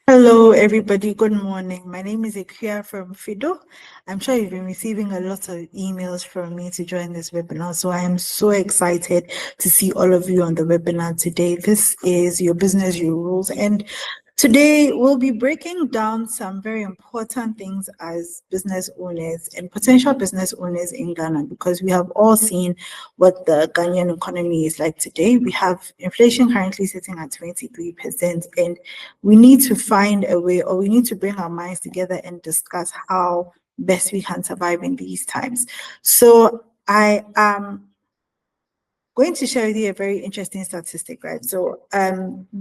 Hello, everybody. Good morning. My name is Appiah from Fido. I'm sure you've been receiving a lot of emails from me to join this webinar. So I am so excited to see all of you on the webinar today. This is Your Business, Your Rules. And today we'll be breaking down some very important things as business owners and potential business owners in Ghana, because we have all seen what the Ghanaian economy is like today. We have inflation currently sitting at 23%, and we need to find a way, or we need to bring our minds together and discuss how best we can survive in these times. So I am going to share with you a very interesting statistic, right? So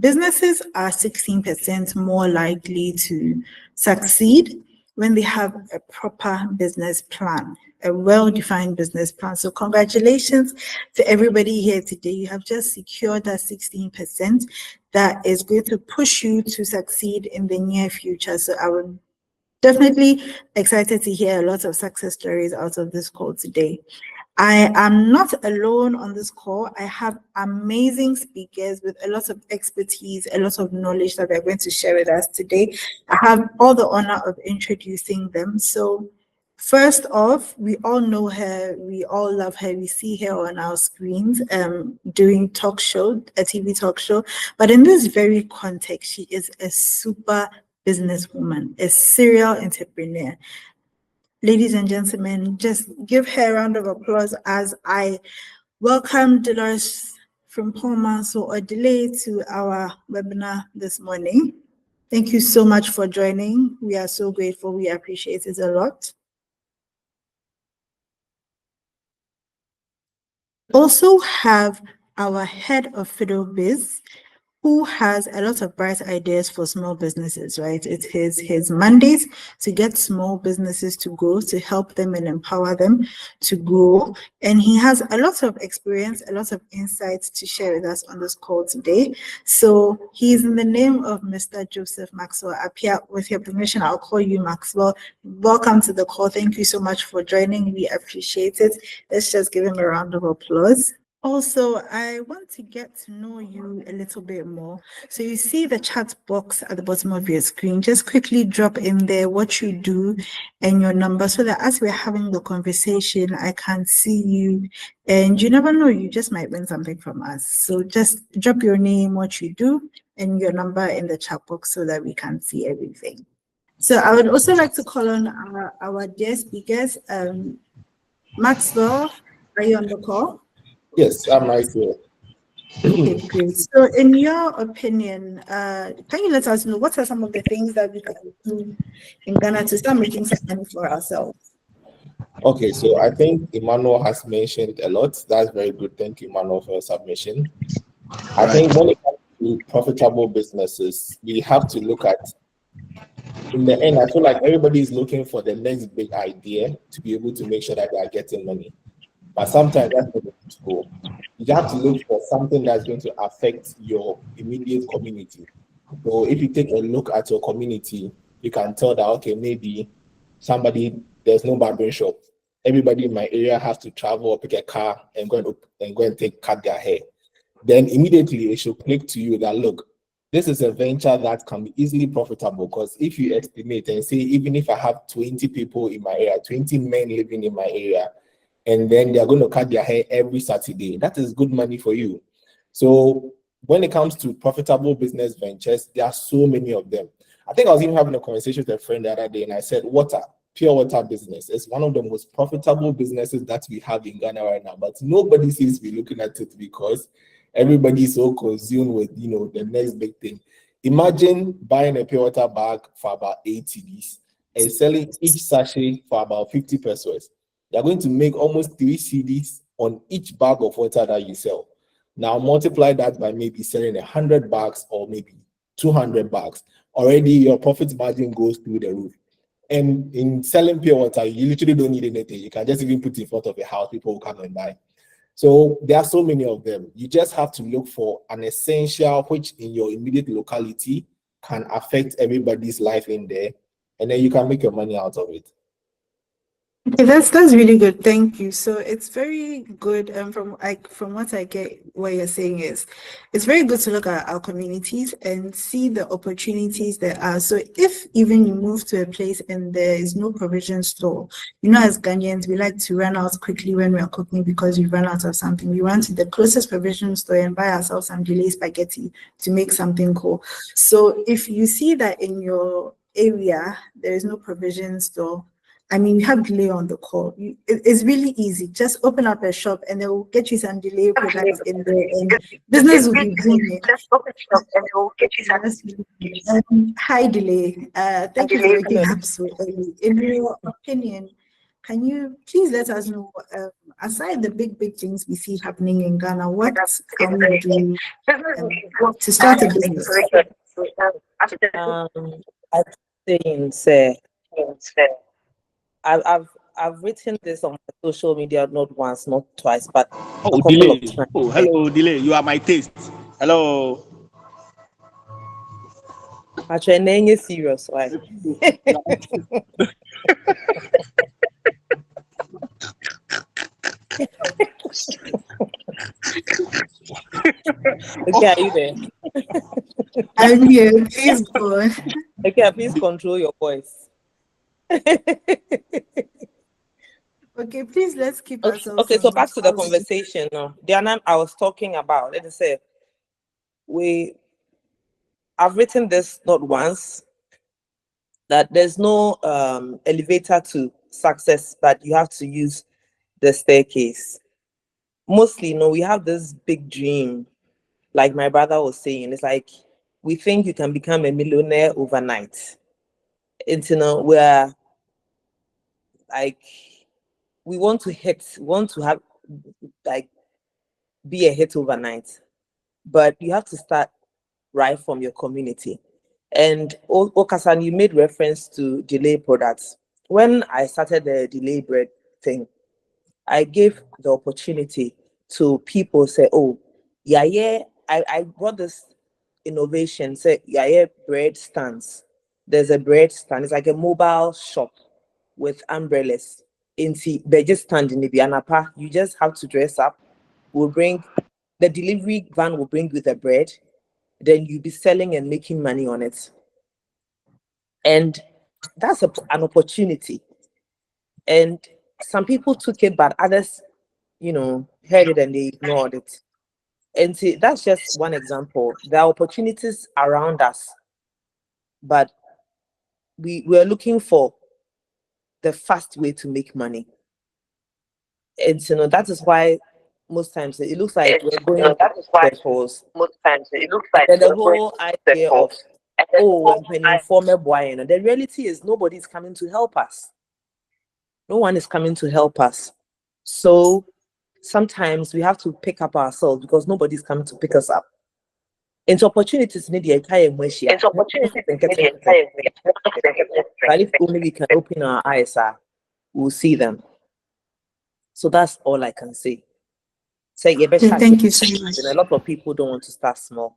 businesses are 16% more likely to succeed when they have a proper business plan, a well-defined business plan. So congratulations to everybody here today. You have just secured that 16% that is going to push you to succeed in the near future. So I would definitely excited to hear a lot of success stories out of this call today. I am not alone on this call. I have amazing speakers with a lot of expertise, a lot of knowledge that they're going to share with us today. I have all the honor of introducing them. So first off, we all know her, we all love her, we see her on our screens doing talk show, a TV talk show. But in this very context, she is a super businesswoman, a serial entrepreneur. Ladies and gentlemen, just give her a round of applause as I welcome Dolores from Poma, so a delay to our webinar this morning. Thank you so much for joining. We are so grateful. We appreciate it a lot. Also have our head of FidoBiz, who has a lot of bright ideas for small businesses, right? It is his mandate to get small businesses to grow, to help them and empower them to grow. And he has a lot of experience, a lot of insights to share with us on this call today. So he's in the name of Mr. Joseph Maxwell Appiah. With your permission, I'll call you Maxwell. Welcome to the call. Thank you so much for joining. We appreciate it. Let's just give him a round of applause. Also, I want to get to know you a little bit more. So you see the chat box at the bottom of your screen. Just quickly drop in there what you do and your number, so that as we're having the conversation, I can see you. And you never know, you just might win something from us. So just drop your name, what you do, and your number in the chat box so that we can see everything. So I would also like to call on our dear speakers. Maxwell, are you on the call? Yes, I'm right here. Okay, great. So in your opinion, can you let us know what are some of the things that we can do in Ghana to start making some money for ourselves? Okay, so I think Emmanuel has mentioned a lot. That's very good. Thank you, Emmanuel, for your submission. I think when it comes to profitable businesses, we have to look at, in the end, I feel like everybody is looking for the next big idea to be able to make sure that they are getting money. But sometimes that's not the way to go. You have to look for something that's going to affect your immediate community. So if you take a look at your community, you can tell that, okay, maybe there's no barbering shop. Everybody in my area has to travel or pick a car and go and cut their hair. Then immediately it should click to you that, look, this is a venture that can be easily profitable, because if you estimate and say, even if I have 20 people in my area, 20 men living in my area, and then they're going to cut their hair every Saturday, that is good money for you. So when it comes to profitable business ventures, there are so many of them. I think I was even having a conversation with a friend the other day, and I said, pure water business is one of the most profitable businesses that we have in Ghana right now, but nobody seems to be looking at it because everybody is so consumed with, the next big thing. Imagine buying a pure water bag for about 8 cedis and selling each sachet for about 50 pesos. You're going to make almost 3 cedis on each bag of water that you sell. Now multiply that by maybe selling 100 bags or maybe 200 bags. Already your profit margin goes through the roof. And in selling pure water, you literally don't need anything. You can just even put it in front of a house, people will come and buy. So there are so many of them. You just have to look for an essential which in your immediate locality can affect everybody's life in there, and then you can make your money out of it. Okay, that's really good. Thank you. So it's very good. From what I get, what you're saying is, it's very good to look at our communities and see the opportunities there are. So if even you move to a place and there is no provision store, as Ghanaians, we like to run out quickly when we are cooking because we run out of something. We run to the closest provision store and buy ourselves some delayed spaghetti to make something cool. So if you see that in your area there is no provision store, I mean, you have delay on the call. It's really easy. Just open up a shop and they will get you some delay products in there and business will be booming. Just open shop and they will get you some. Hi, delay. Thank you for waking Hello. up so early. In your opinion, can you please let us know, aside the big things we see happening in Ghana, what can we do to start a business? I think, say, I've written this on my social media not once, not twice, but a couple delay. of times. Oh, hello, delay. You are my taste. Hello. Actually, name serious, right? Okay, are you there? I'm here. Please go on. Okay, please control your voice. Okay, please let's keep ourselves. Okay, so back to the conversation now. The other I was talking about, let us say, I've written this not once, that there's no elevator to success, but you have to use the staircase. Mostly, we have this big dream, like my brother was saying. It's like we think you can become a millionaire overnight. And we're like, we want to have like be a hit overnight, but you have to start right from your community. And Okasan, you made reference to delay products. When I started the delay bread thing, I gave the opportunity to people say, oh, yeah, I brought this innovation, say, yeah, bread stands. There's a bread stand. It's like a mobile shop with umbrellas. They just stand in the Bianapa. You just have to dress up. The delivery van will bring you the bread. Then you'll be selling and making money on it. And that's an opportunity. And some people took it, but others, heard it and they ignored it. And see, that's just one example. There are opportunities around us, but we're looking for the fast way to make money. And that is why most times it looks like we're going circles. Most times it looks like And the whole idea of when you form a boy, the reality is nobody's coming to help us. No one is coming to help us. So sometimes we have to pick up ourselves because nobody's coming to pick us up. Into opportunities need the entire But if only we can open our eyes, we'll see them. So that's all I can say. Thank you so much. And a lot of people don't want to start small.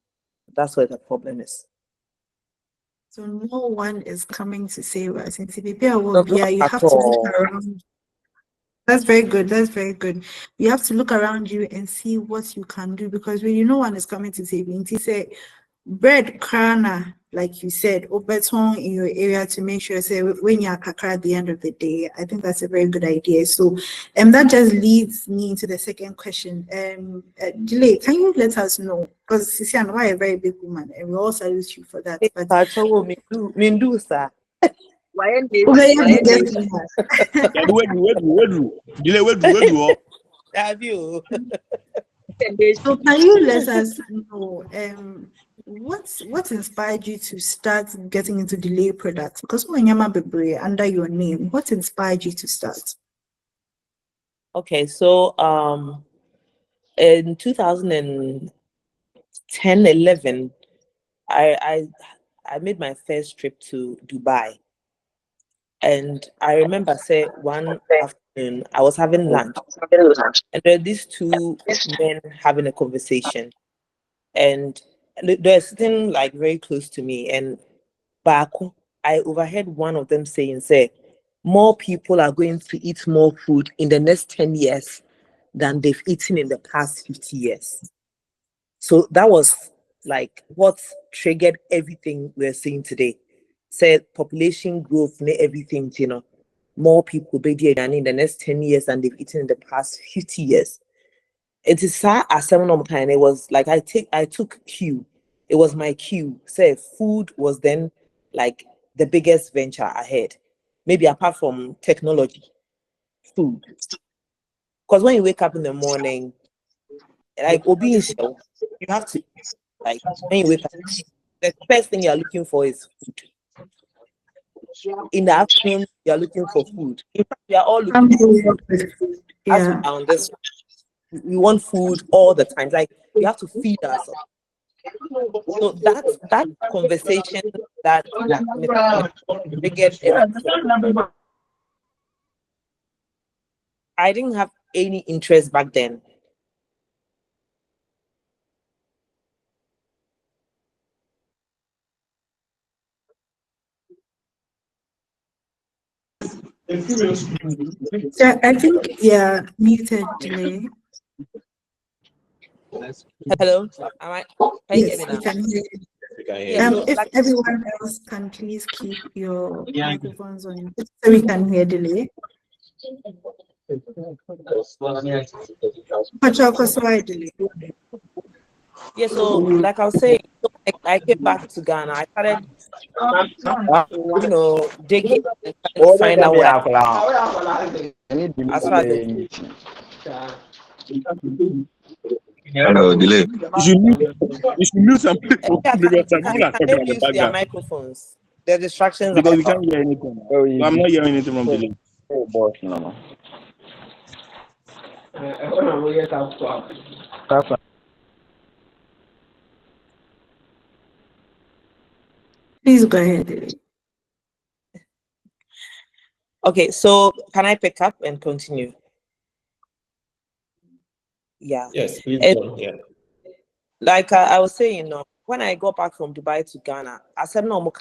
That's where the problem is. So no one is coming to save us. In CPP, you have to look around. That's very good. That's very good. You have to look around you and see what you can do, because really no one is coming to save you. He said, bread crana, like you said, or beton in your area to make sure, say, when you're kakra at the end of the day. I think that's a very good idea. So, that just leads me into the second question. Delay, can you let us know? Because Sisi and I are a very big woman, and we all salute you for that. But Have you? So can you let us know what inspired you to start getting into delay products? Because when you're under your name, what inspired you to start? Okay, so in 2010, 11, I made my first trip to Dubai. And I remember, one afternoon, I was having lunch. And there were these two men having a conversation. And they're sitting very close to me. And I overheard one of them saying, more people are going to eat more food in the next 10 years than they've eaten in the past 50 years. So that was like what triggered everything we're seeing today. Said population growth, everything, more people be there in the next 10 years than they've eaten in the past 50 years. It is as and it was like I took cue. It was my cue. Say food was then like the biggest venture ahead. Maybe apart from technology, food. Because when you wake up in the morning, like obese, you have to like when you wake up, the first thing you're looking for is food. In the afternoon, you're looking for food. In fact, we are all looking for food. Yeah. As we want food all the time. Like we have to feed ourselves. So that conversation that I didn't have any interest back then. Yeah, I think muted delay. Hello, can you hear me now? We can hear you. Yeah, so if everyone else can please keep your microphones on so we can hear delay. Yeah, so like I was saying, I came back to Ghana. I started, digging and trying to find out what as far as Hello, delay. You should mute some people because some people are can talking they at the mute their background. microphones? The distractions Because are we can't hear anything. I'm not hearing anything from delay. Please go ahead, delay. Okay, so can I pick up and continue? Yeah. Yes, please. Like I was saying, when I got back from Dubai to Ghana, I said no more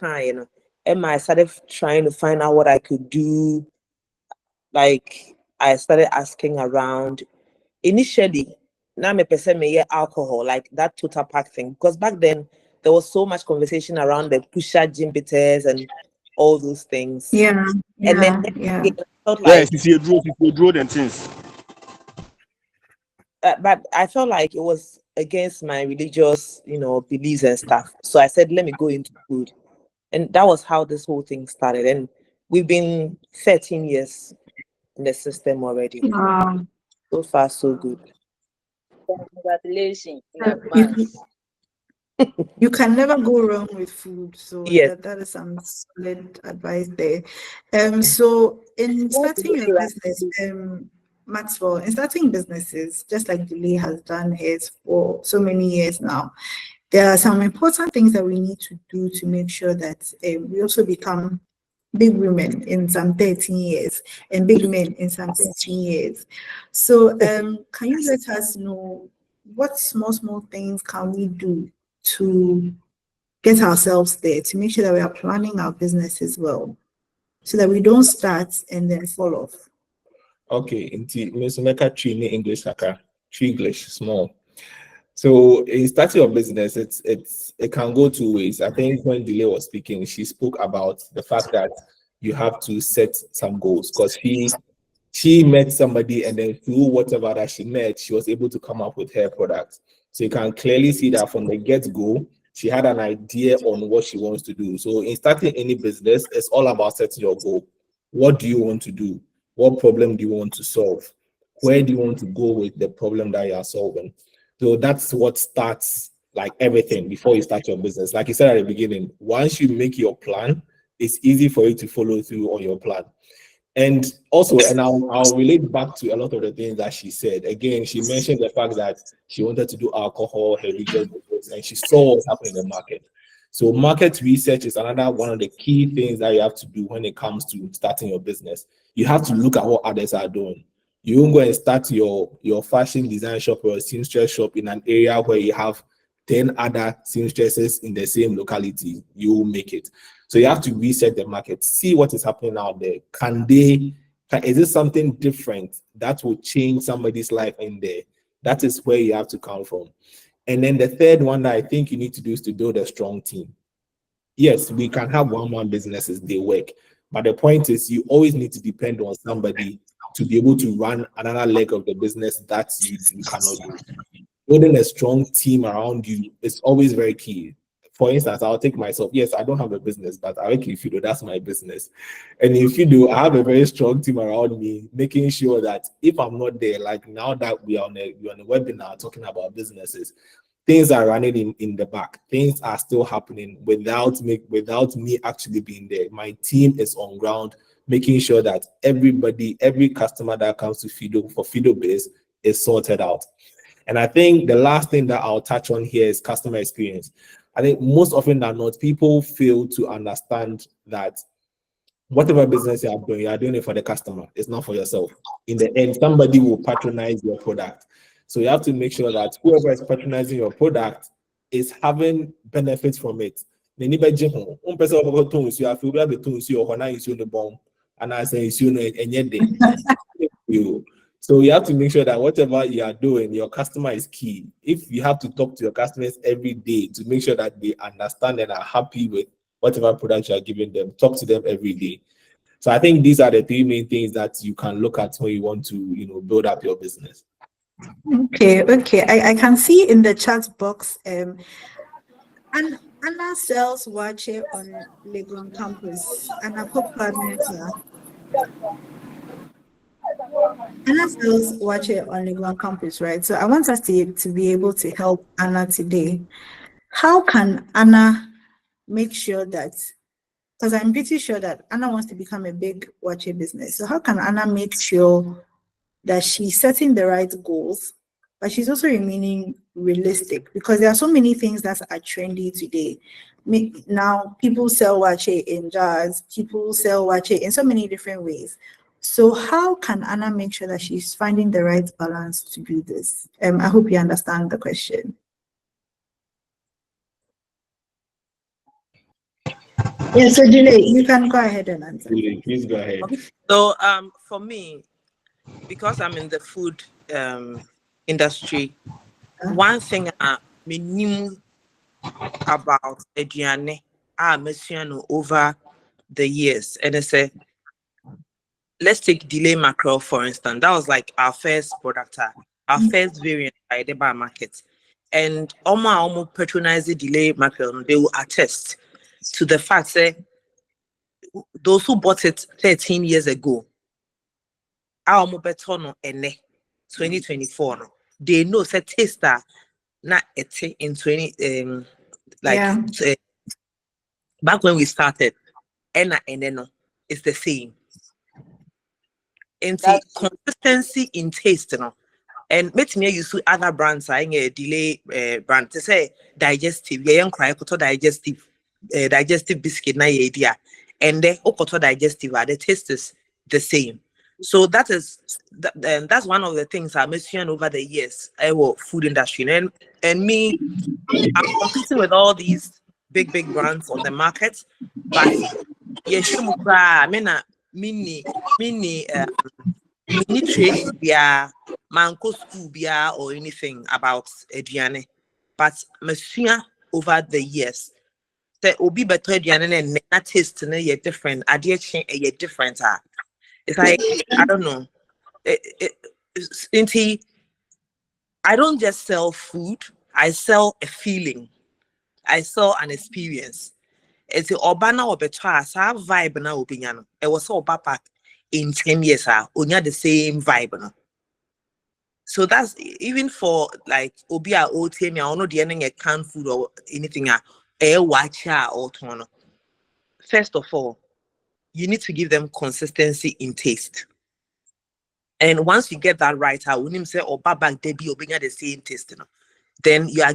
and I started trying to find out what I could do. Like I started asking around. Initially, now me person me alcohol, like that total pack thing. Because back then there was so much conversation around the pusher gym bitters and all those things. Yeah. And then it felt Yes, like you draw and things. but I felt like it was against my religious, beliefs and stuff. So I said, let me go into food. And that was how this whole thing started. And we've been 13 years in the system already. So far, so good. Congratulations. You can never go wrong with food. So yes. that is some solid advice there. So in starting your business, Maxwell, in starting businesses, just like Delay has done it for so many years now, there are some important things that we need to do to make sure that we also become big women in some 13 years and big men in some 13 years. So can you let us know what small things can we do to get ourselves there, to make sure that we are planning our businesses well, so that we don't start and then fall off? Okay, into Miss Mecca English English small. So in starting your business, it can go two ways. I think when Delay was speaking, she spoke about the fact that you have to set some goals, because she met somebody, and then through whatever that she met, she was able to come up with her product. So you can clearly see that from the get-go, she had an idea on what she wants to do. So in starting any business, it's all about setting your goal. What do you want to do? What problem do you want to solve? Where do you want to go with the problem that you are solving? So that's what starts like everything before you start your business. Like you said at the beginning, once you make your plan, it's easy for you to follow through on your plan. And also, and I'll relate back to a lot of the things that she said. Again, she mentioned the fact that she wanted to do alcohol, her religious business, and she saw what's happening in the market. So market research is another one of the key things that you have to do when it comes to starting your business. You have to look at what others are doing. You won't go and start your fashion design shop or a seamstress shop in an area where you have 10 other seamstresses in the same locality, you will make it. So you have to research the market, see what is happening out there. Is it something different that will change somebody's life in there? That is where you have to come from. And then the third one that I think you need to do is to build a strong team. Yes, we can have one-man businesses, they work. But the point is you always need to depend on somebody to be able to run another leg of the business that you cannot do. Building a strong team around you is always very key. For instance, I'll take myself. Yes, I don't have a business, but I work in Fido. That's my business. And in Fido, I have a very strong team around me, making sure that if I'm not there, like now that we're on a webinar talking about businesses, things are running in the back. Things are still happening without me actually being there. My team is on ground, making sure that every customer that comes to Fido for FidoBiz is sorted out. And I think the last thing that I'll touch on here is customer experience. I think most often than not, people fail to understand that whatever business you are doing it for the customer. It's not for yourself. In the end, somebody will patronize your product. So you have to make sure that whoever is patronizing your product is having benefits from it. So you have to make sure that whatever you are doing, your customer is key. If you have to talk to your customers every day to make sure that they understand and are happy with whatever product you are giving them, talk to them every day. So I think these are the three main things that you can look at when you want to, build up your business. Okay. I can see in the chat box, and Anna sells wache on Legon campus. Anna sells wache on Legon campus, right? So I want us to be able to help Anna today. How can Anna make sure that, because I'm pretty sure that Anna wants to become a big wache business. So how can Anna make sure that she's setting the right goals, but she's also remaining realistic? Because there are so many things that are trendy today. Now people sell wache in jars, people sell wache in so many different ways. So how can Anna make sure that she's finding the right balance to do this? I hope you understand the question. Yes, so Delay, you can go ahead and answer. Please go ahead. So for me, because I'm in the food industry, one thing I knew about aduane over the years, and I say, let's take delay mackerel for instance. That was like our first product, our first variant by the bar market, and almost patronize the delay mackerel. They will attest to the fact that those who bought it 13 years ago, our mobile and 2024, they know that taster not in 20 back when we started, and then it's the same. And consistency in taste, and make me use other brands. I a delay brand to say digestive, digestive biscuit na idea, and the okoto digestive the taste is the same. So that's one of the things I mentioned over the years. I work food industry, and me, I'm competing with all these big brands on the market, but mini training bia manko school bia or anything about aduane, but machine over the years that obi better aduane and na taste na ye different idea change ye different. It's like I don't know. I don't just sell food, I sell a feeling, I sell an experience. It's the Obana or Betra, vibe na opinion. It was so back in 10 years, only the same vibe. So that's even for like Obia or Temi, I don't know a canned food or anything, watch or tono. First of all, you need to give them consistency in taste. And once you get that right, I wouldn't say Baba Debbie or being the same taste, then you are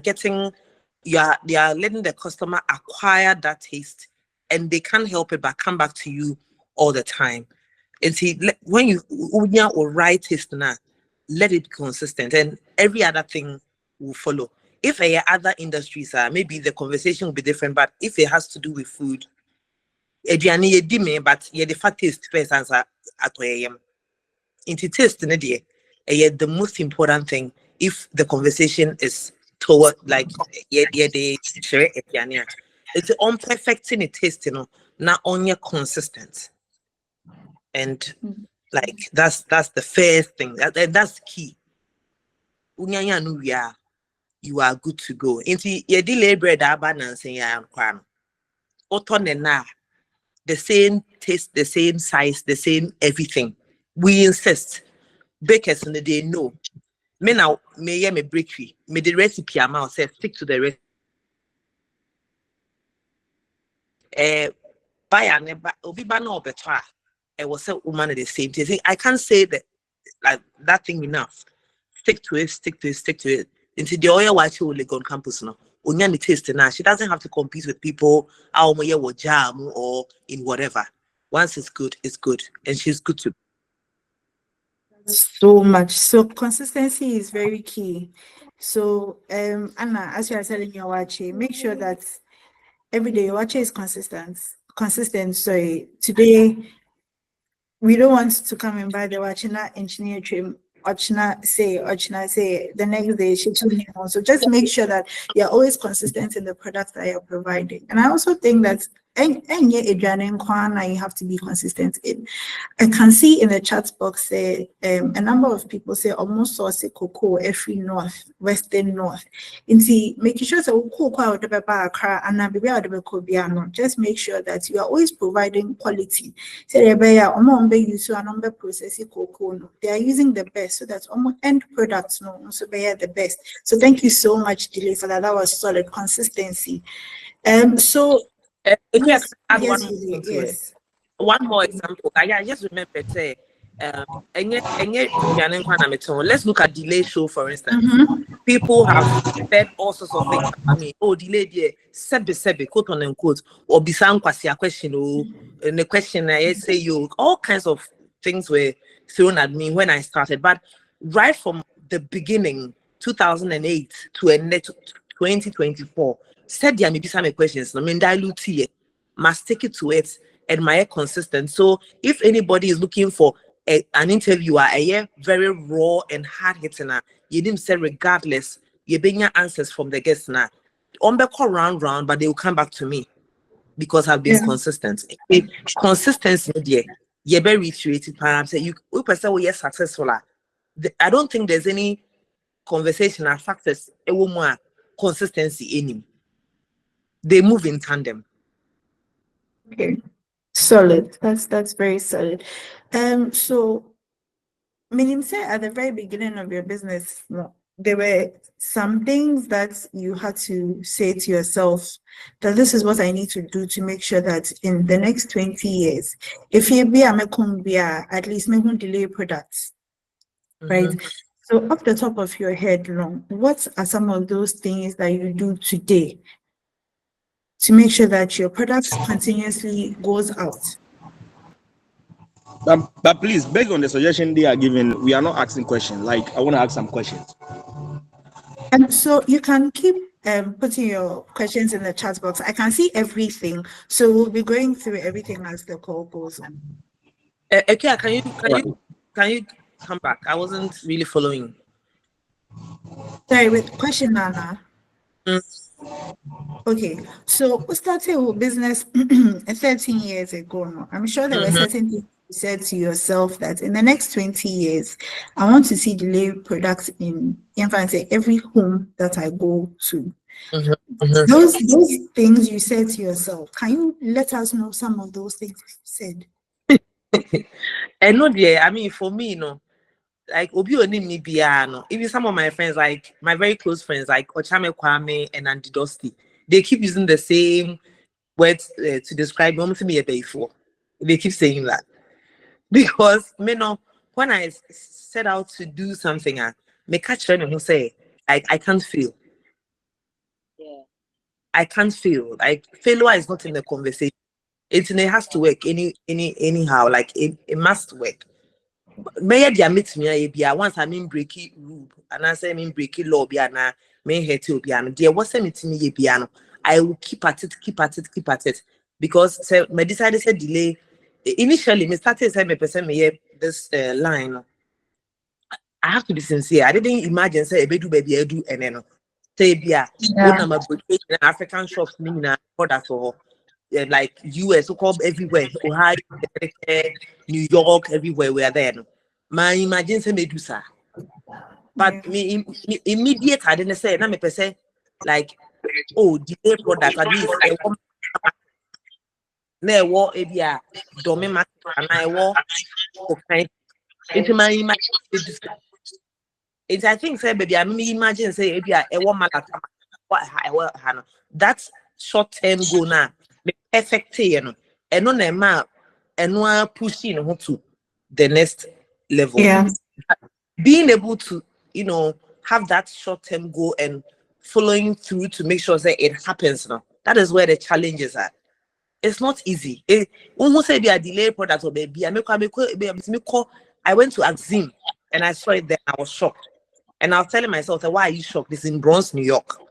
letting the customer acquire that taste, and they can't help it but come back to you all the time. And see, when you or right taste now, let it be consistent, and every other thing will follow. If there are other industries, maybe the conversation will be different. But if it has to do with food, but the fact is first answer at into taste the most important thing if the conversation is toward like they share it. It's on perfecting a taste, not only consistent. And like that's the first thing. That's key. You are good to go. Into your delay bread abundance in your crime. The same taste, the same size, the same everything. We insist. Bakers in the day no. Me now me bakery. Me the recipe amount say stick to the recipe. Buy and obi ba no better. I was a woman the same thing. I can't say that like that thing enough. Stick to it, stick to it, stick to it. Into the oil white will on campus now. Only taste now. She doesn't have to compete with people or jam or in whatever. Once it's good, and she's good to. So much. So consistency is very key. So Anna, as you are selling your watch, make sure that every day your watch is consistent. Sorry, today we don't want to come and buy the watch and not engineer trim. Ochna say the next day she told me also. Just make sure that you're always consistent in the products that you're providing. And I also think that you have to be consistent in. I can see in the chat box a number of people say almost source cocoa every north, western north. And see, making sure just make sure that you are always providing quality. They are using the best so that almost end products also be the best. So thank you so much, Delay, for that. That was solid consistency. So Yes, add yes, one more to yes. it. One more example. I just remember say let's look at delay show for instance. People have said all sorts of things about me. Oh, delay there, sebe, quote unquote, or bisan kwasi a question, and the question I say you all kinds of things were thrown at me when I started. But right from the beginning, 2008 to 2024, said there may be some questions. I mean, dilute it, must take it to it, admire consistent. So if anybody is looking for an interviewer, very raw and hard hitting, you didn't say regardless, you bring your answers from the guests now. Round, but they will come back to me because I've been consistent. Consistency, you're very reiterated. Perhaps you person will successful. I don't think there's any conversation or success a woman consistency in him. They move in tandem. Okay, solid. That's very solid. So meaning say at the very beginning of your business, there were some things that you had to say to yourself that this is what I need to do to make sure that in the next 20 years, if you be at least make delay products, right? So off the top of your head, what are some of those things that you do today to make sure that your products continuously goes out? But please, based on the suggestion they are giving, we are not asking questions. Like, I want to ask some questions. And so you can keep putting your questions in the chat box. I can see everything. So we'll be going through everything as the call goes on. Okay, can you come back? I wasn't really following. Sorry, with question, Nana. Okay, so we started with business 13 years ago now. I'm sure there were certain things you said to yourself that in the next 20 years, I want to see delay products in every home that I go to. Those things you said to yourself, can you let us know some of those things you said? And no, dear, I mean, for me, like Obi Onimi Biano, even some of my friends, like my very close friends, like Ochame Kwame and Andy Dusty, they keep using the same words to describe me before. They keep saying that because when I set out to do something, me catch them who say I can't feel. Yeah, I can't feel. Like failure is not in the conversation. It has to work anyhow. Like it must work. May dia meet me once I mean breaky rule and I say mean breaky law be na me hate you piano. Dear, what's the meeting piano? I will keep at it, because me decided to delay. Initially, me started saying me person me this line. I have to be sincere. I didn't imagine say ebedu baby edu and then say bia one of my African shops meaning products for like US so called everywhere, Ohio, New York, everywhere we are there. My imagine say medusa. But me immediate I didn't say na me person like delay product at least na wo ebia domi market and I wo okay. It's my imagine. It's I think say baby I imagine say ebia e wo malaka what that's short term goal now. Perfect you know. And no na and pushing to the next level. Yeah. Being able to, have that short-term goal and following through to make sure that it happens now. That is where the challenges are. It's not easy. Almost say be a delayed product or baby. I went to Axim and I saw it there. I was shocked. And I was telling myself, why are you shocked? This is in Bronx, New York.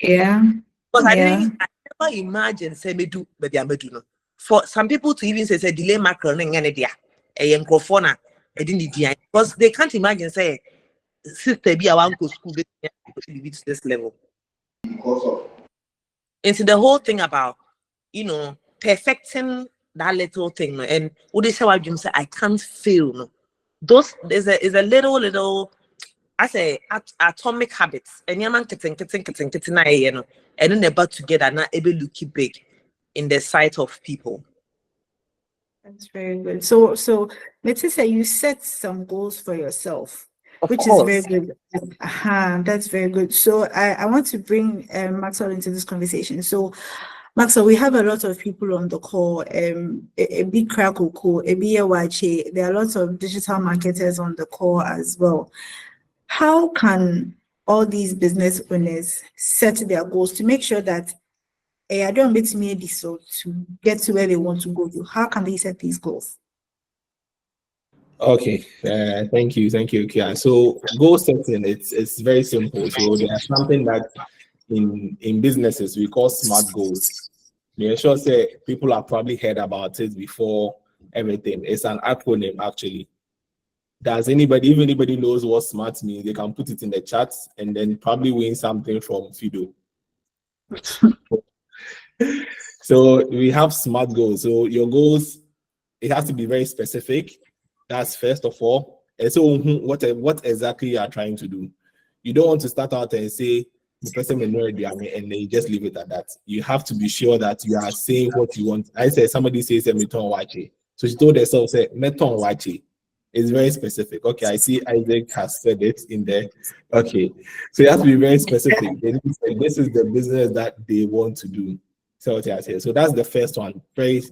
Yeah. Because I never imagine say me do baby I do no. For some people to even say delay mackerel and dia because they can't imagine say sister be around to school to reach this level. Into the whole thing about perfecting that little thing and what they say what you say I can't fail no. Those is a little I say atomic habits and yaman kitting and then they're about together not able to keep big in the sight of people. That's very good. So let's say you set some goals for yourself, which is very good. That's very good. So I want to bring Maxwell into this conversation. So Maxwell, we have a lot of people on the call. A big crack will call, a BAYC. There are lots of digital marketers on the call as well. How can all these business owners set their goals to make sure that I don't meet me so to get to where they want to go to? How can they set these goals? Okay, thank you, Kia. So goal setting, it's very simple. So there's something that in businesses we call SMART goals. I'm sure say people have probably heard about it before everything. It's an acronym actually. Does anybody, if anybody knows what SMART means, they can put it in the chat and then probably win something from Fido. So we have SMART goals. So your goals, it has to be very specific. That's first of all. And so what exactly you are trying to do. You don't want to start out and say the person may know it and then you just leave it at that. You have to be sure that you are saying what you want. I said somebody says meton wache. So she told herself, say meton wache. It's very specific. Okay, I see Isaac has said it in there. Okay, so you have to be very specific. This is the business that they want to do. So that's the first one, very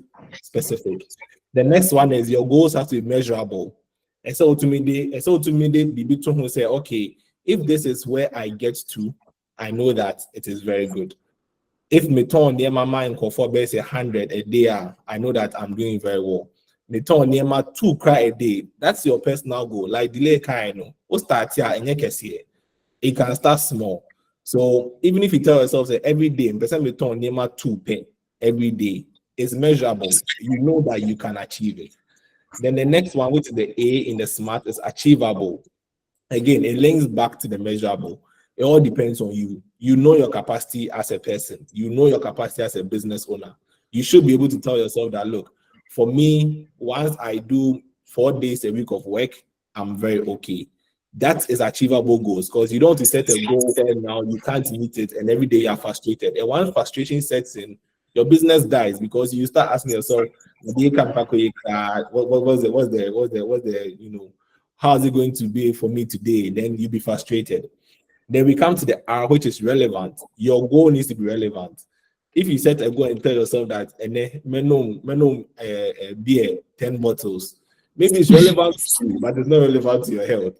specific. The next one is your goals have to be measurable. And so to me, the people who say, okay, if this is where I get to, I know that it is very good. If me turn near my mind for base 100 a day, I know that I'm doing very well. Me turn near my 2 cry a day. That's your personal goal. Like delay kind of. What start here and you can see it. It can start small. So even if you tell yourself that every day, person me turn near my 2 pen every day, it's measurable. You know that you can achieve it. Then the next one, which is the A in the SMART, is achievable. Again, it links back to the measurable. It all depends on you. You know your capacity as a person. You know your capacity as a business owner. You should be able to tell yourself that, look, for me, once I do 4 days a week of work, I'm very okay. That is achievable goals because you don't want to set a goal and now you can't meet it and every day you're frustrated. And once frustration sets in, your business dies because you start asking yourself, what's the how is it going to be for me today? Then you'll be frustrated. Then we come to the R, which is relevant. Your goal needs to be relevant. If you set a goal and tell yourself that beer 10 bottles, maybe it's relevant to you, but it's not relevant to your health.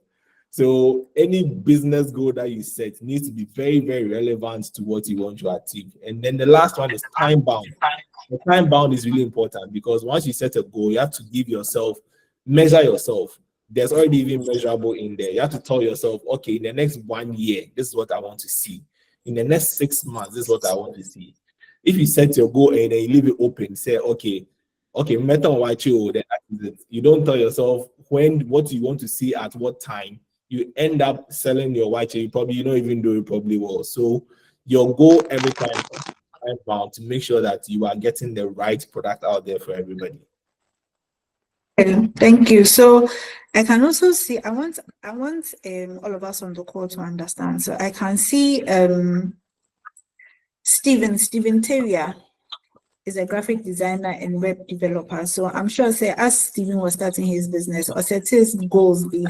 So any business goal that you set needs to be very, very relevant to what you want to achieve. And then the last one is time bound. The time bound is really important because once you set a goal, you have to measure yourself. there's already even measurable in there. You have to tell yourself, okay, in the next 1 year, this is what I want to see. In the next 6 months, this is what I want to see. If you set your goal and then you leave it open, say, okay, meta on what you, then that is it. You don't tell yourself what you want to see at what time. You end up selling your white, you don't even do it probably well. So your goal every time is bound to make sure that you are getting the right product out there for everybody. Okay, thank you. So I can also see, I want all of us on the call to understand. So I can see Stephen Teria is a graphic designer and web developer. So I'm sure as Stephen was starting his business, or set his goals be,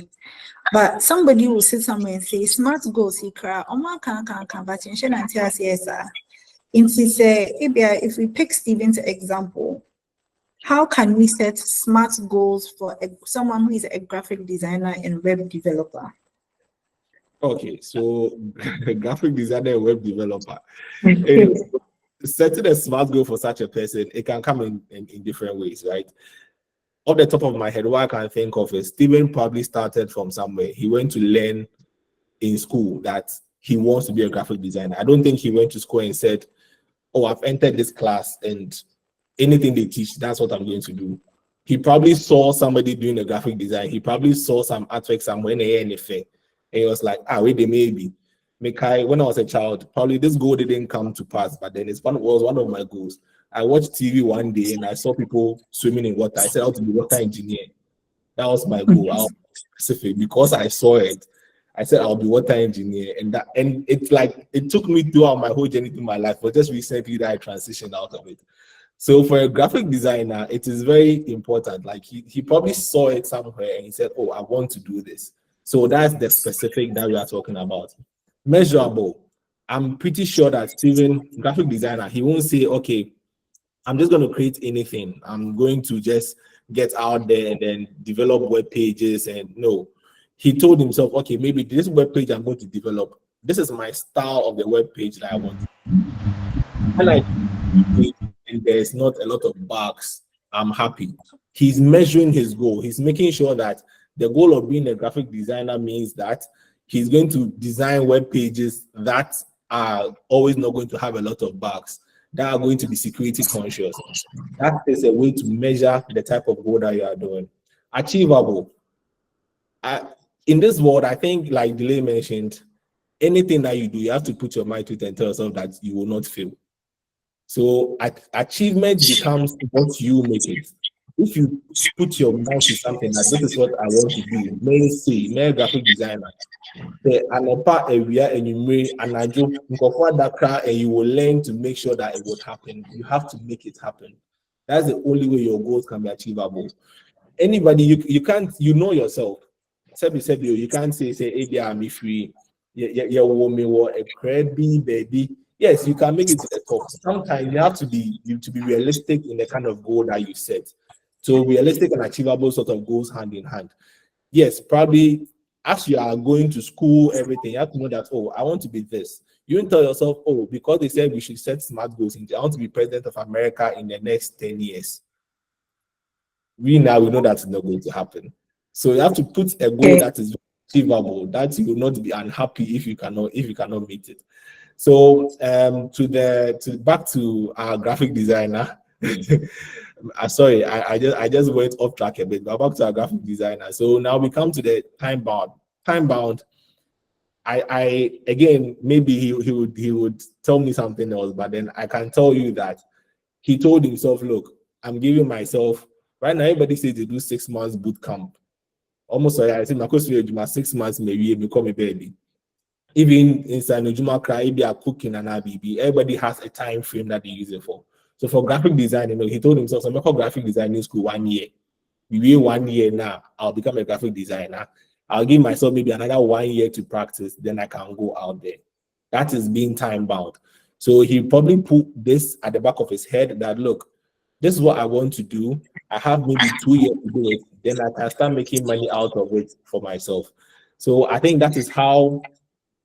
but somebody will sit somewhere and say smart goals he cry but if we pick Stephen's example, how can we set smart goals for someone who is a graphic designer and web developer? Okay, so graphic designer and web developer. Setting a smart goal for such a person, it can come in different ways, right? Off the top of my head, what I can think of is Stephen probably started from somewhere. He went to learn in school that he wants to be a graphic designer. I don't think he went to school and said, oh, I've entered this class and anything they teach, that's what I'm going to do. He probably saw somebody doing a graphic design. He probably saw some artwork somewhere in anything. And he was like, wait, they maybe. When I was a child, probably this goal didn't come to pass, but then it was one of my goals. I watched TV one day and I saw people swimming in water. I said I want to be water engineer. That was my goal. I was specific because I saw it. I said I'll be water engineer, and it's like it took me throughout my whole journey through my life, but just recently that I transitioned out of it. So for a graphic designer, it is very important. Like he probably saw it somewhere and he said, oh, I want to do this. So that's the specific that we are talking about. Measurable. I'm pretty sure that Stephen, graphic designer, he won't say, okay, I'm just going to create anything. I'm going to just get out there and then develop web pages. And no, he told himself, okay, maybe this web page I'm going to develop, this is my style of the web page that I want. When I do it and there's not a lot of bugs, I'm happy. He's measuring his goal. He's making sure that the goal of being a graphic designer means that he's going to design web pages that are always not going to have a lot of bugs, that are going to be security conscious. That is a way to measure the type of goal that you are doing. Achievable. In this world, I think, like Delay mentioned, anything that you do, you have to put your mind to it and tell yourself that you will not fail. So achievement becomes what you make it. If you put your mind to something that this is what I want to do, may graphic designer, and you will learn to make sure that it would happen. You have to make it happen. That's the only way your goals can be achievable. Anybody, you can't, you know yourself. You can't say, hey, I'm free. A crabby baby. Yes, you can make it to the top. Sometimes you have to be realistic in the kind of goal that you set. So realistic and achievable sort of goes hand in hand. Yes, probably as you are going to school, everything, you have to know that, oh, I want to be this. You don't tell yourself, oh, because they said we should set smart goals, I want to be president of America in the next 10 years. We know that's not going to happen. So you have to put a goal that is achievable, that you will not be unhappy if you cannot meet it. So back to our graphic designer. Sorry, I just went off track a bit, but back to our graphic designer. So now we come to the time bound. Time bound. I again, maybe he would tell me something else, but then I can tell you that he told himself, look, I'm giving myself right now. Everybody says they do 6 months boot camp. Almost I think my course 6 months maybe become a baby. Even inside Nojuma Cry, they are cooking and ABB. Everybody has a time frame that they use it for. So for graphic design, he told himself, so I'm going to graphic design in school 1 year. Maybe 1 year now, I'll become a graphic designer. I'll give myself maybe another 1 year to practice, then I can go out there. That is being time bound. So he probably put this at the back of his head that, look, this is what I want to do. I have maybe 2 years to do it. Then I can start making money out of it for myself. So I think that is how,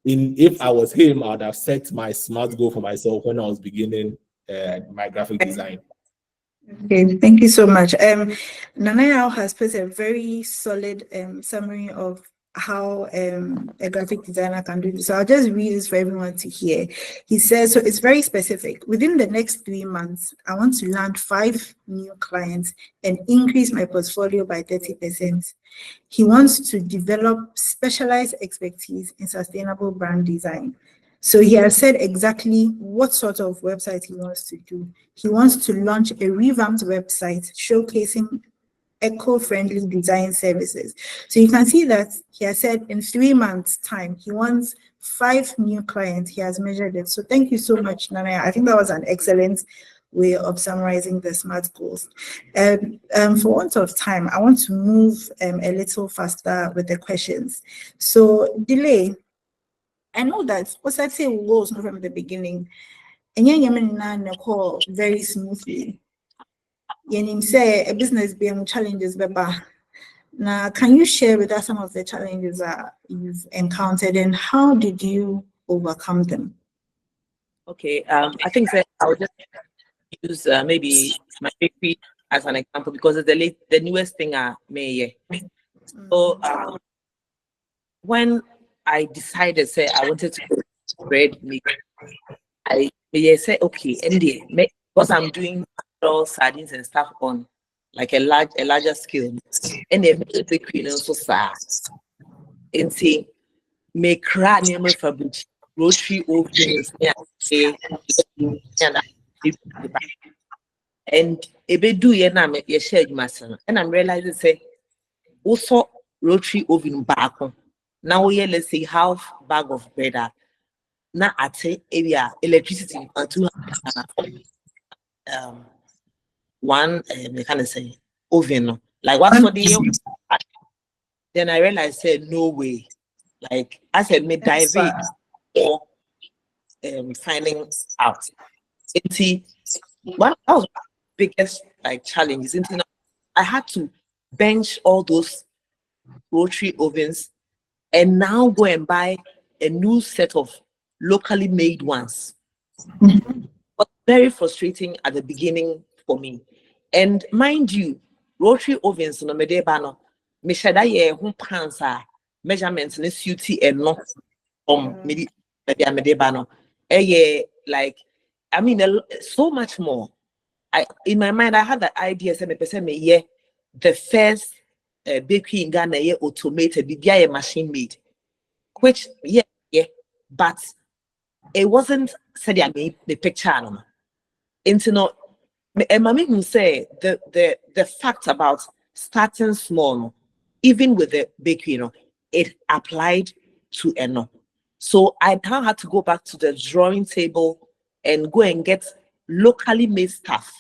if I was him, I would have set my smart goal for myself when I was beginning my graphic design. Okay, thank you so much. Nanaya has put a very solid summary of how a graphic designer can do this. So I'll just read this for everyone to hear. He says, so it's very specific. Within the next 3 months, I want to land 5 new clients and increase my portfolio by 30%. He wants to develop specialized expertise in sustainable brand design. So he has said exactly what sort of website he wants to do. He wants to launch a revamped website showcasing eco-friendly design services. So you can see that he has said in 3 months' time, he wants 5 new clients. He has measured it. So thank you so much, Nana. I think that was an excellent way of summarizing the SMART goals. For want of time, I want to move a little faster with the questions. So delay. I know that what I say goals from the beginning, and you call very smoothly. You say a business being challenges, beba. Now, can you share with us some of the challenges that you've encountered and how did you overcome them? Okay, I think that I would just use maybe my bakery as an example because it's the newest thing I made. So when I decided, say I wanted to bread make, I said okay, and because I'm doing all sardines and stuff on like a larger scale, and they make bakery also and say make cry name fabric rotary ovens and do ye na me share adwuma and I'm realizing say also rotary oven back now we let's say half bag of bread na at area electricity 200 one me kind of say oven like what's for the then I realized said no way like I said me dive or finding out one of the biggest like challenges I had to bench all those rotary ovens and now go and buy a new set of locally made ones. But very frustrating at the beginning for me. And mind you, rotary ovens no mede ba no me shada ye ho pans measurements ne suit and no mede ba no like I mean so much more. In my mind I had the idea say me the first bakery in Ghana automated be machine made, which but it wasn't said I made the picture into no and mommy who say the fact about starting small even with the bakery it applied to so I now had to go back to the drawing table and go and get locally made stuff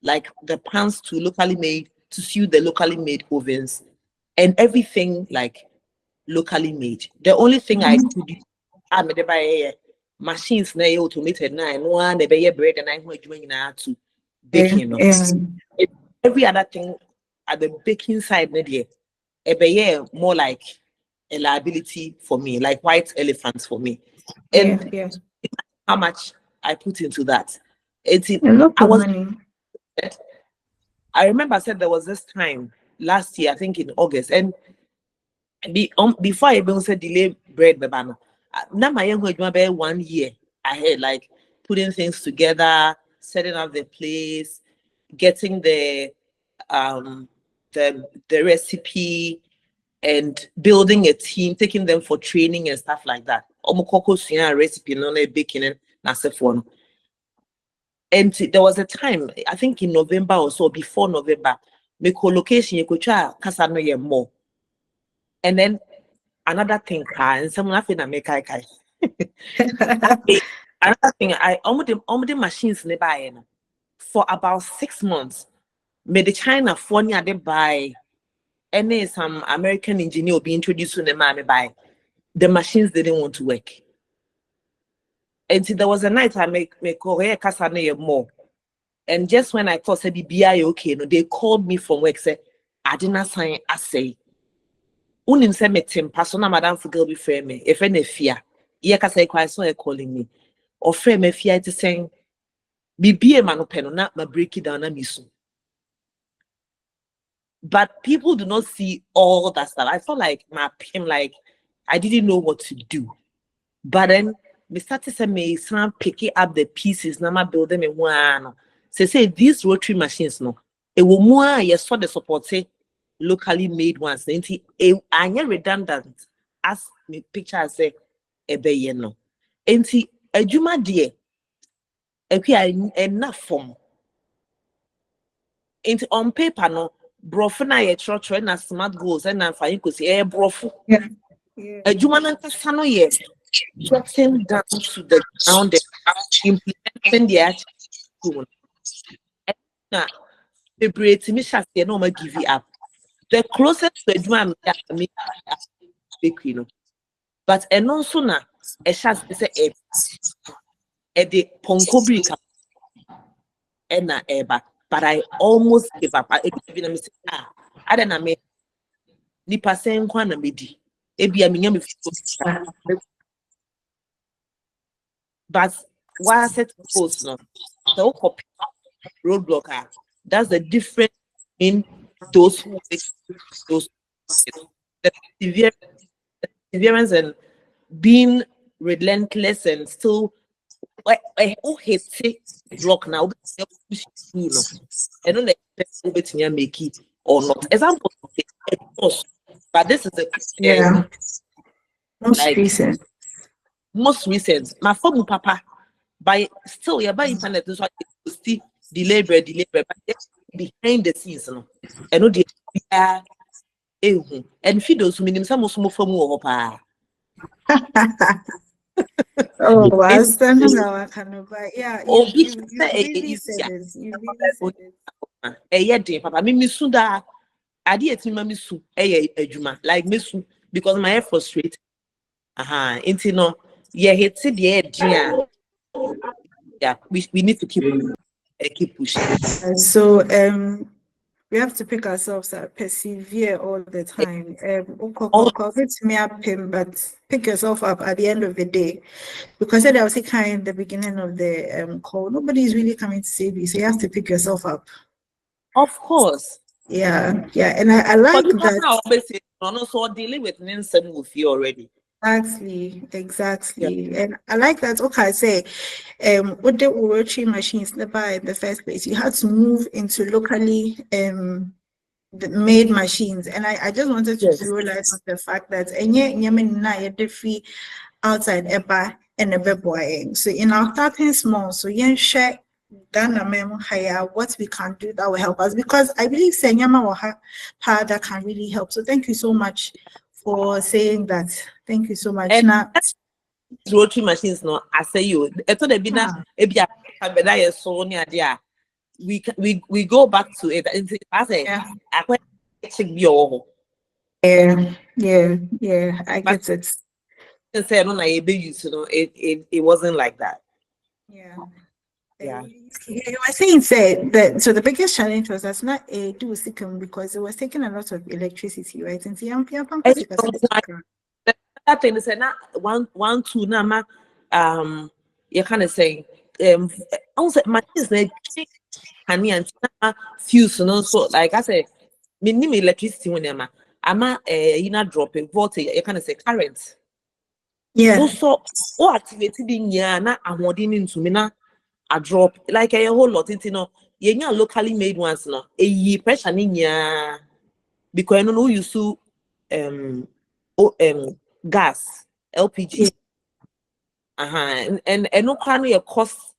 like the pans to locally made to suit the locally made ovens and everything like locally made. The only thing I could do, I made by machines na automated na and one they buy bread and I went doing now to baking. Every other thing at the baking side, more like a liability for me, like white elephants for me. And how much I put into that. I remember I said there was this time last year, I think in August, and before I even said delay bread, babano. Now my young be 1 year ahead, like putting things together, setting up the place, getting the recipe, and building a team, taking them for training and stuff like that. Recipe, no baking and and there was a time, I think in November or so, before November, me co-location you could try Casano more. And then another thing, and someone laughing at me kai. Another thing, I almost the machines nearby for about 6 months. Made the China for near they buy any some American engineer will be introduced to the man buy. The machines didn't want to work. And there was a night I make Korea Casano more. And just when I thought said BI okay, no, they called me from work, say, I didn't sign assay. Unim se me tim persona madam for girl be frame me. If any fear, ye ka say quite so calling me. Or frame me fear to saying BBA manopeno na ma break it down na misu. But people do not see all that stuff. I felt like I didn't know what to do. But then we started picking up the pieces, now build them in one. Say these rotary machines, no, it will more yes for the support locally made ones. I'm redundant as me picture say ebe no. Enti adwuma de enough form. Enti on paper no brofo na ye church na smart goals and na fa yinkosi brofo. Yeah. Adwuma na nkasa no ye getting down to the ground and implementing the action. Now, the no give you up. The closest to adwuma me bakery no. But and also na a chance say a de ponko brika and na eba. But I almost gave up. I even say I don't know me nipa say nkwa na medi. Ebi aminya me but why I said post no, so copy roadblocker. That's the difference in those who make those the perseverance and being relentless and still who hate block now. I don't expect to make it or not. Example, but this is Yeah. Most like recent. most recent. My former papa by still by internet is what you see delay, but behind the scenes, no. I know the and Fido's minimum some small form of Oh, I was standing our kind of, but yeah, Oh, you really said it. You really said it. yeah, dear papa. Me misu da. Adi etima misu. Ejuma like misu because my head frustrated. Inti no. Yeah, it's the yeah. We need to keep pushing. So we have to pick ourselves up, persevere all the time. It's me up him, but pick yourself up at the end of the day. Because I was kind in the beginning of the call, nobody is really coming to save you, so you have to pick yourself up. Of course. Yeah, and I like that. Obviously, so dealing with Ninsen with you already. Exactly. And I like that. Okay, I say, with the rotary machines nearby in the first place, you had to move into locally made machines. And I just wanted to realize the fact that free outside Eba and Eba. So in our starting small, so share what we can do that will help us, because I believe Senyama that can really help. So thank you so much for saying that. Thank you so much. Now, rotary machines, no, I say you. We go back to it. I say, yeah, I get it. It wasn't like that. Yeah. Yeah. You were saying that so the biggest challenge was that's not a do because it was taking a lot of electricity, right? And that thing is not one two nama you kind of saying also my is like honey and fuse so like I say minimum electricity when I'm dropping voltage you kind of say current. Yeah. So activated in na awarding into me na a drop like a whole lot you locally made ones no pressure in because I don't know you so gas LPG and no kind of cost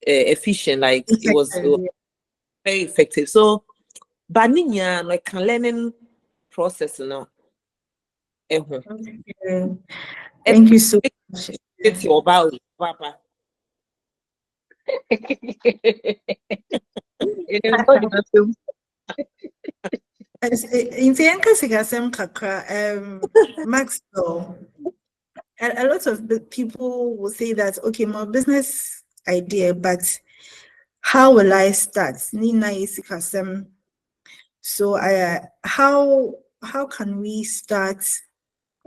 efficient like it was very effective. So but like learning process Thank you so much. It's your value, Papa. In Maxwell, a lot of the people will say that okay, my business idea, but how will I start? So how can we start,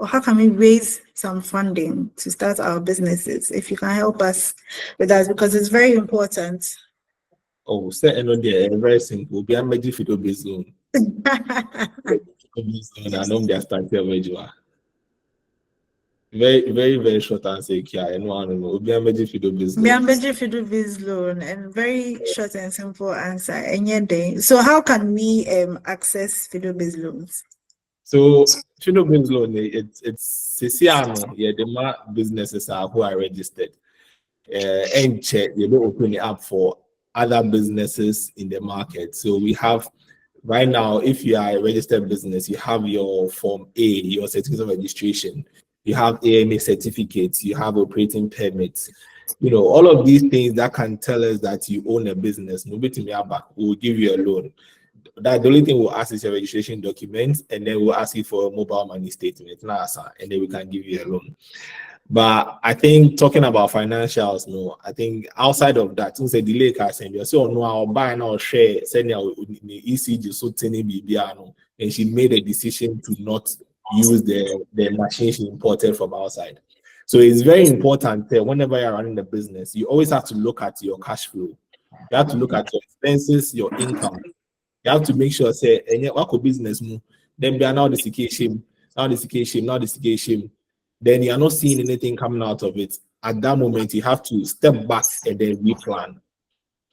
or how can we raise some funding to start our businesses? If you can help us with that, because it's very important. Oh, certainly, they're very simple. Be a magic FidoBiz loan. I know they are starting already. Very, very, very short answer. Yeah, and one be a magic FidoBiz loan. Be a magic FidoBiz loan, and very short and simple answer. And yet, so how can we access FidoBiz loans? So FidoBiz loan, it's Sisiano, yeah, the businesses are who are registered. And check, they don't open it up for other businesses in the market. So we have right now, if you are a registered business, you have your Form A, your certificate of registration, you have AMA certificates, you have operating permits, all of these things that can tell us that you own a business. Nobody will give you a loan. That the only thing we'll ask is your registration documents, and then we'll ask you for a mobile money statement, and then we can give you a loan. But I think talking about financials, no, I think outside of that, since the delay can send you, so no, I'll buy now share, send you ECG so tiny BBR, and she made a decision to not use the machine she imported from outside. So it's very important that whenever you're running the business, you always have to look at your cash flow. You have to look at your expenses, your income. You have to make sure, say, and what could business move? Then be now the now then you are not seeing anything coming out of it. At that moment, you have to step back and then replan.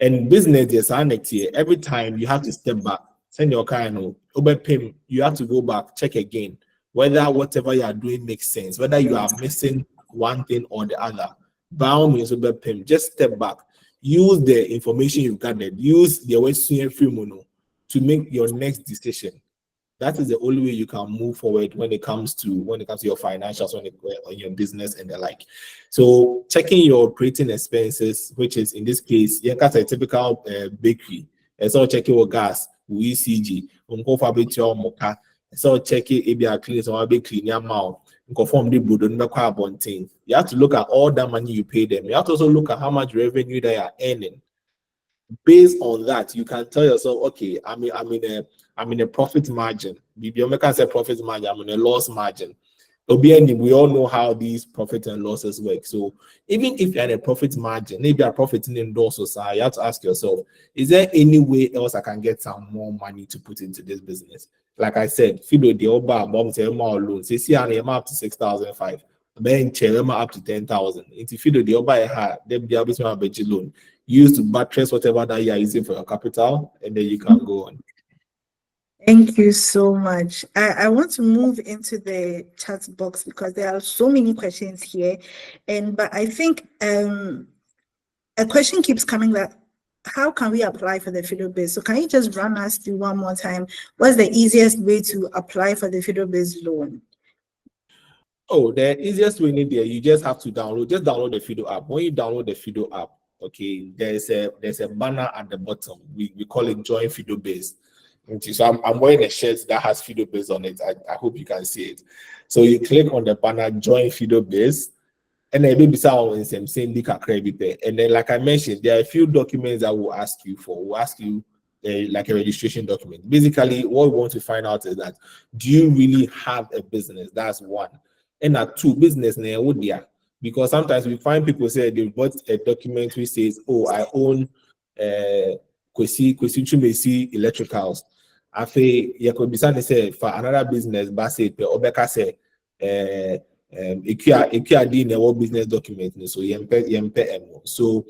And business is next year. Every time you have to step back, send your kind of pay. You have to go back, check again whether whatever you are doing makes sense, whether you are missing one thing or the other. Bound means pay. Just step back. Use the information you've gathered. Use the Western free mono to make your next decision. That is the only way you can move forward when it comes to your financials, on your business and the like. So checking your operating expenses, which is in this case, you got a typical bakery. So checking your gas, ECG, so checking if you are cleaning some big clean your mouth. You have to look at all that money you pay them. You have to also look at how much revenue they are earning. Based on that, you can tell yourself, okay, I'm in a profit margin. You can say profit margin, I'm in a loss margin. We all know how these profit and losses work. So even if you're in a profit margin, maybe you're profiting in those, so you have to ask yourself, is there any way else I can get some more money to put into this business? Like I said, Fido the Oba bomb loan. Say see I'm up to 6,500. Then Cherema up to 10,000. If Fido the Oba then be able to have a loan. Use to buttress whatever that you are using for your capital, and then you can go on. Thank you so much. I want to move into the chat box because there are so many questions here, but I think a question keeps coming that how can we apply for the FidoBiz? So can you just run us through one more time? What's the easiest way to apply for the FidoBiz loan? Oh, the easiest way in there, you just have to download the Fido app. When you download the Fido app, okay, there's a banner at the bottom. We call it Join FidoBiz. So I'm wearing a shirt that has FidoBiz on it. I hope you can see it. So you click on the banner Join FidoBiz, and then maybe someone is saying and then, like I mentioned, there are a few documents that we'll ask you for. We'll ask you like a registration document. Basically, what we want to find out is that do you really have a business? That's one. And two, business because sometimes we find people say they bought a document which says, oh, I own Kwesi Chumesi Electricals. I feel you could be say for another business, but say Obeka say what business document. So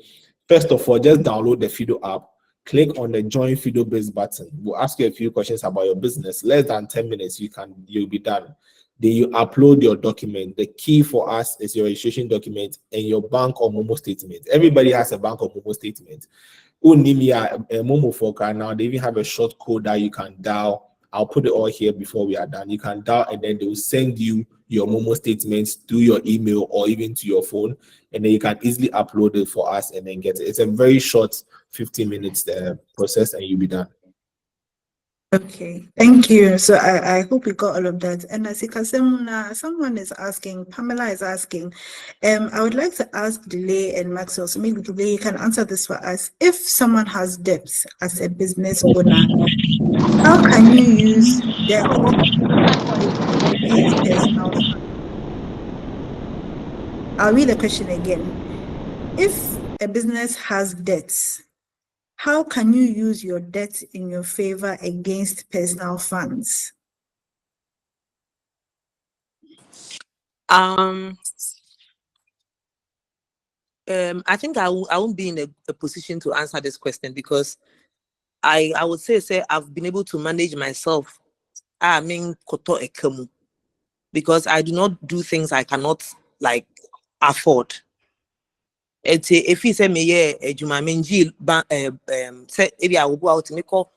first of all, just download the Fido app, click on the Join FidoBiz button. We'll ask you a few questions about your business. Less than 10 minutes, you'll be done. Then you upload your document. The key for us is your registration document and your bank or Momo statement. Everybody has a bank or Momo statement. Momo for now, they even have a short code that you can dial. I'll put it all here before we are done. You can dial and then they will send you your Momo statements through your email or even to your phone, and then you can easily upload it for us and then get it. It's a very short 15 minutes process and you'll be done. Okay, thank you. So I hope we got all of that. And as someone is asking, Pamela is asking, I would like to ask Delay and Maxwell, so maybe Delay, you can answer this for us. If someone has debts as a business owner, how can you use their personal funds I'll read the question again. If a business has debts, how can you use your debt in your favor against personal funds? I think I won't be in a position to answer this question because I would say I've been able to manage myself. I mean, koto ekemu, because I do not do things I cannot like afford. It's if you say me yeah, Juma menji say if I will go out me call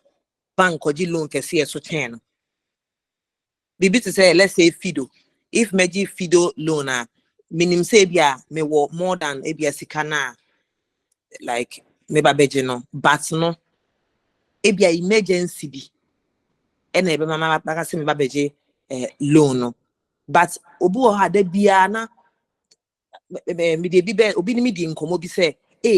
bank or loan can see a so chain. Bibi to say let's say Fido. If meji Fido loan minim say bia me wo more than ebia sikana like maybe beje no but no ebia emergency bi and ebe mama baka say me ba beje loan no but obu o ha da bia na me de bi be obi ni me di nkomo bi say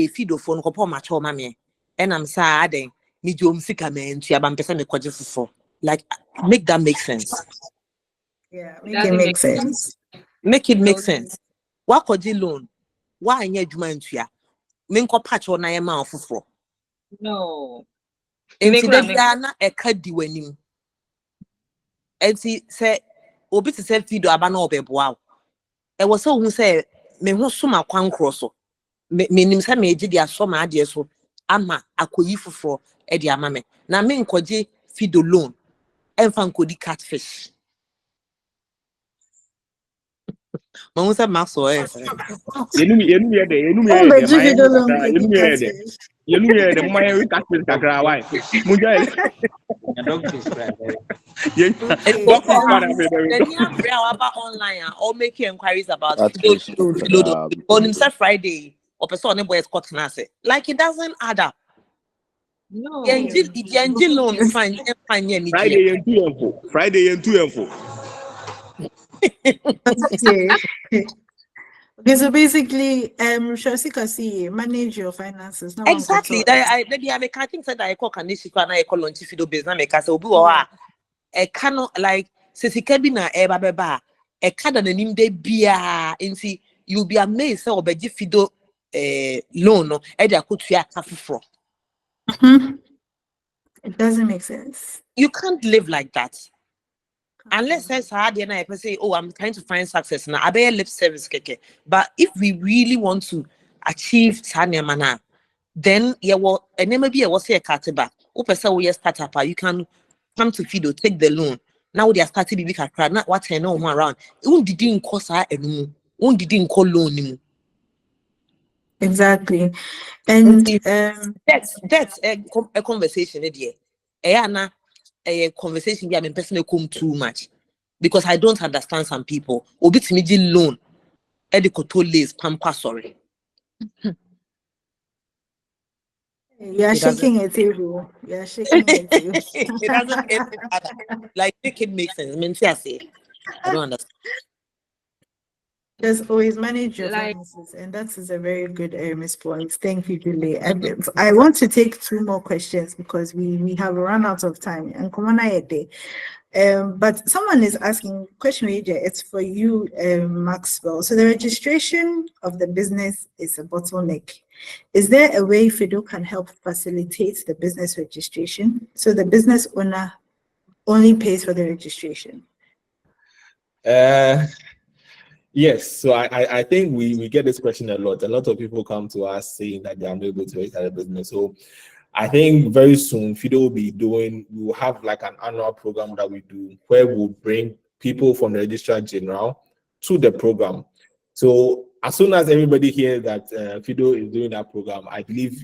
Fido phone ko po ma cho ma me enam sa aden me jom sika me ntua ba mpesa me kwaje fofo like make that make sense. Yeah, make it make sense. Make it make sense. What kwaje loan why anya adwuma ntua me nko patch na ye ma fofo No. enti da bia na eka di wanim enti say obi te say Fido aba na obeboa e wo say hu say me ho soma kwankro so me nim say me agi dia so ma ade so ama akoyi foforo e dia ama me na me nkoje Fido loan emfa nkodi catfish mo say Maxwell Yenum ye de Oh, but my you don't know yenum ye de. Yenum ye de my we catfish kakra why. Munja doctor father the be near real about online or making inquiries about Fido Catfish. Fido on himself Friday or person boy Scott Nase. Like it doesn't add up. No. Engine loan fine any Friday and 2 and 4. Friday and 2 and 4. Okay. Okay, so basically, Shosika see manage your finances. No one exactly. control it. I maybe I make I think that I call Kanishiko and I call launch FidoBiz na make us obu I cannot like sisika bi na eba beba e kada na nim de bia nti you'll be amazed say obeji Fido loan no e dey akotua afufro. Mhm. It doesn't make sense. You can't live like that. Unless I say, oh, I'm trying to find success now. I bear lip service keke. But if we really want to achieve Sanya Mana, then yeah, well, and then maybe I was say a kateba. Opesa we startup, you can come to Fido, take the loan. Now they are starting to be kakra, not what I know around. It didn't cost her anymore. Didn't call loan anymore. Exactly. And That's a conversation, dear. A conversation where I'm personally come too much because I don't understand some people. Obi timiji loan, edikoto lays pampa sorry. you are shaking a table. You are shaking a table. It doesn't like make it make sense. I mean, I don't understand. Just always manage your Like- finances, and that is a very good response. Thank you, Julie. I want to take 2 more questions because we have run out of time. And come on, but someone is asking question. It's for you, Maxwell. So the registration of the business is a bottleneck. Is there a way Fido can help facilitate the business registration so the business owner only pays for the registration? Yes, so I think we get this question a lot. A lot of people come to us saying that they are not able to register a business. So I think very soon Fido we'll have like an annual program that we do where we'll bring people from the Registrar General to the program. So as soon as everybody hears that Fido is doing that program, I believe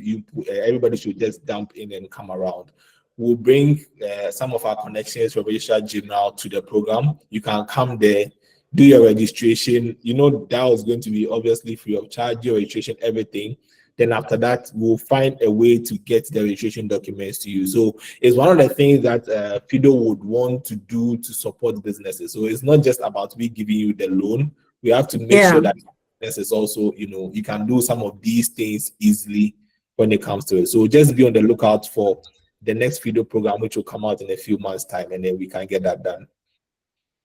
everybody should just dump in and come around. We'll bring some of our connections from Registrar General to the program. You can come there, do your registration. You know, that was going to be obviously free of charge, your registration, everything. Then after that, we'll find a way to get the registration documents to you. So it's one of the things that Fido would want to do to support businesses. So it's not just about me giving you the loan. We have to make sure that this is also, you can do some of these things easily when it comes to it. So just be on the lookout for the next Fido program, which will come out in a few months' time, and then we can get that done.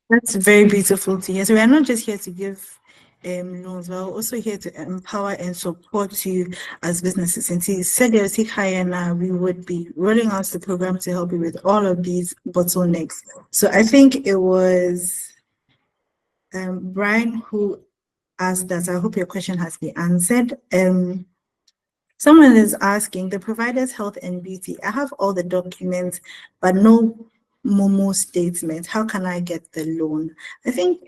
That's very beautiful to hear. So we are not just here to give loans. We're also here to empower and support you as businesses. And he said you'll take higher now. We would be rolling out the program to help you with all of these bottlenecks. So I think it was Brian who asked that. I hope your question has been answered. Someone is asking the provider's health and beauty. I have all the documents, but no Momo statement. How can I get the loan? I think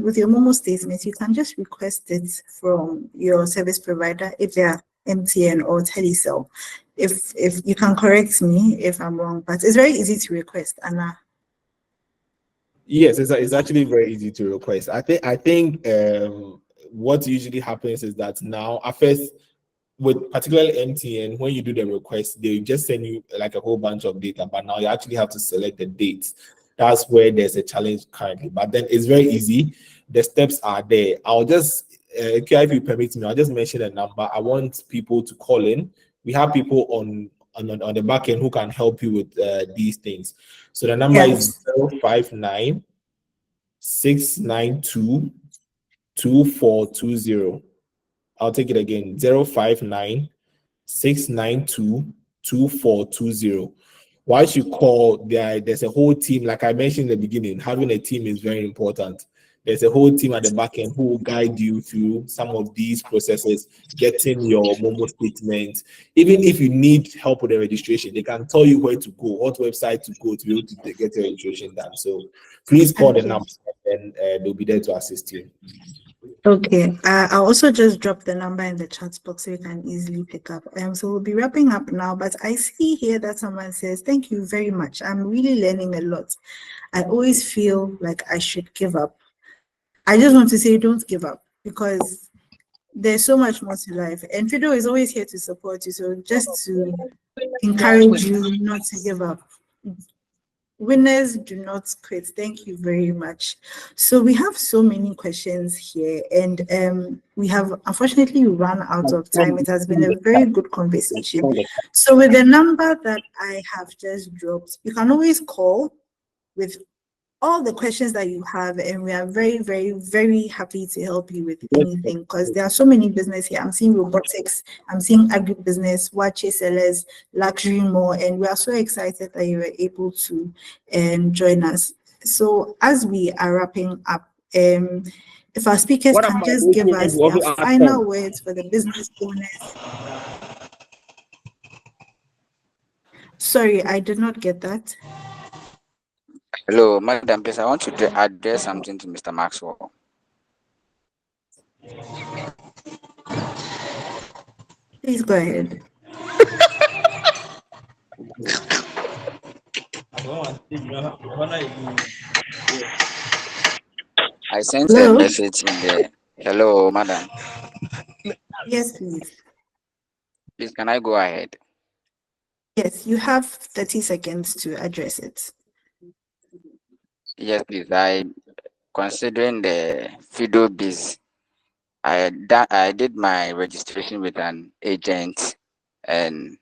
with your Momo statement, you can just request it from your service provider if they are MTN or Telecel. If you can correct me if I'm wrong, but it's very easy to request, Anna. Yes, it's actually very easy to request. I think what usually happens is that now at first, with particularly MTN, when you do the request, they just send you like a whole bunch of data, but now you actually have to select the dates. That's where there's a challenge currently, but then it's very easy. The steps are there. I'll just, if you permit me, I'll just mention a number. I want people to call in. We have people on the back end who can help you with these things. So the number is 059 692 2420. I'll take it again, 059 692 2420. Once you call, there's a whole team, like I mentioned in the beginning, having a team is very important. There's a whole team at the back end who will guide you through some of these processes, getting your Momo statement. Even if you need help with the registration, they can tell you where to go, what website to go to be able to get your registration done. So please call the number and they'll be there to assist you. Okay, I'll also just drop the number in the chat box so you can easily pick up. So we'll be wrapping up now, but I see here that someone says, thank you very much. I'm really learning a lot. I always feel like I should give up. I just want to say don't give up because there's so much more to life. And Fido is always here to support you. So just to encourage you not to give up. Winners do not quit. Thank you very much. So we have so many questions here, and we have unfortunately run out of time. It has been a very good conversation. So with the number that I have just dropped, you can always call with all the questions that you have, and we are very, very, very happy to help you with anything because there are so many business here. I'm seeing robotics, I'm seeing agribusiness, watch sellers, luxury more, and we are so excited that you were able to join us. So as we are wrapping up, if our speakers can just give us their final words for the business owners. Sorry, I did not get that. Hello, Madam, please, I want to address something to Mr. Maxwell. Please go ahead. I sent a message in there. Hello, Madam. Yes, please. Please, can I go ahead? Yes, you have 30 seconds to address it. Yes, please. Considering the FidoBiz, I did my registration with an agent, and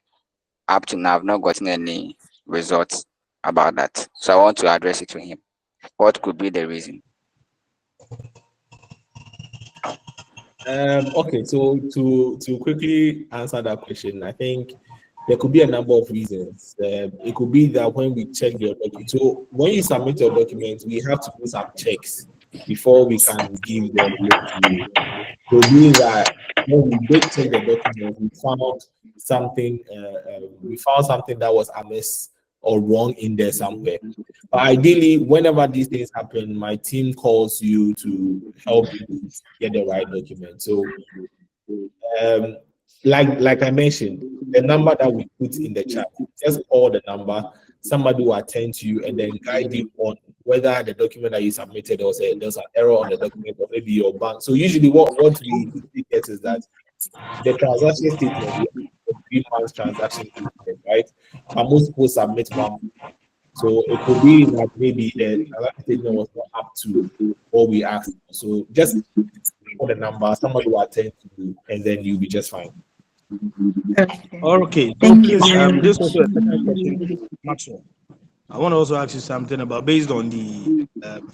up to now I've not gotten any results about that. So I want to address it to him. What could be the reason? Okay, so to quickly answer that question, I think there could be a number of reasons. It could be that when we check your document, so when you submit your documents, we have to do some checks before we can give them loan to you. So meaning that when we did check the document, we found something. We found something that was amiss or wrong in there somewhere. But ideally, whenever these things happen, my team calls you to help you get the right document. So, like I mentioned, the number that we put in the chat, just call the number. Somebody will attend to you and then guide you on whether the document that you submitted there's an error on the document or maybe your bank. So usually what we get is that the transaction statement, 3 months transaction statement, right? But most people submit 1 month. So it could be that maybe the transaction statement was not up to what we asked. So just call the number, somebody will attend to you, and then you'll be just fine. Okay, Thank you. This is also a second question to Maxwell. I want to also ask you something about based on the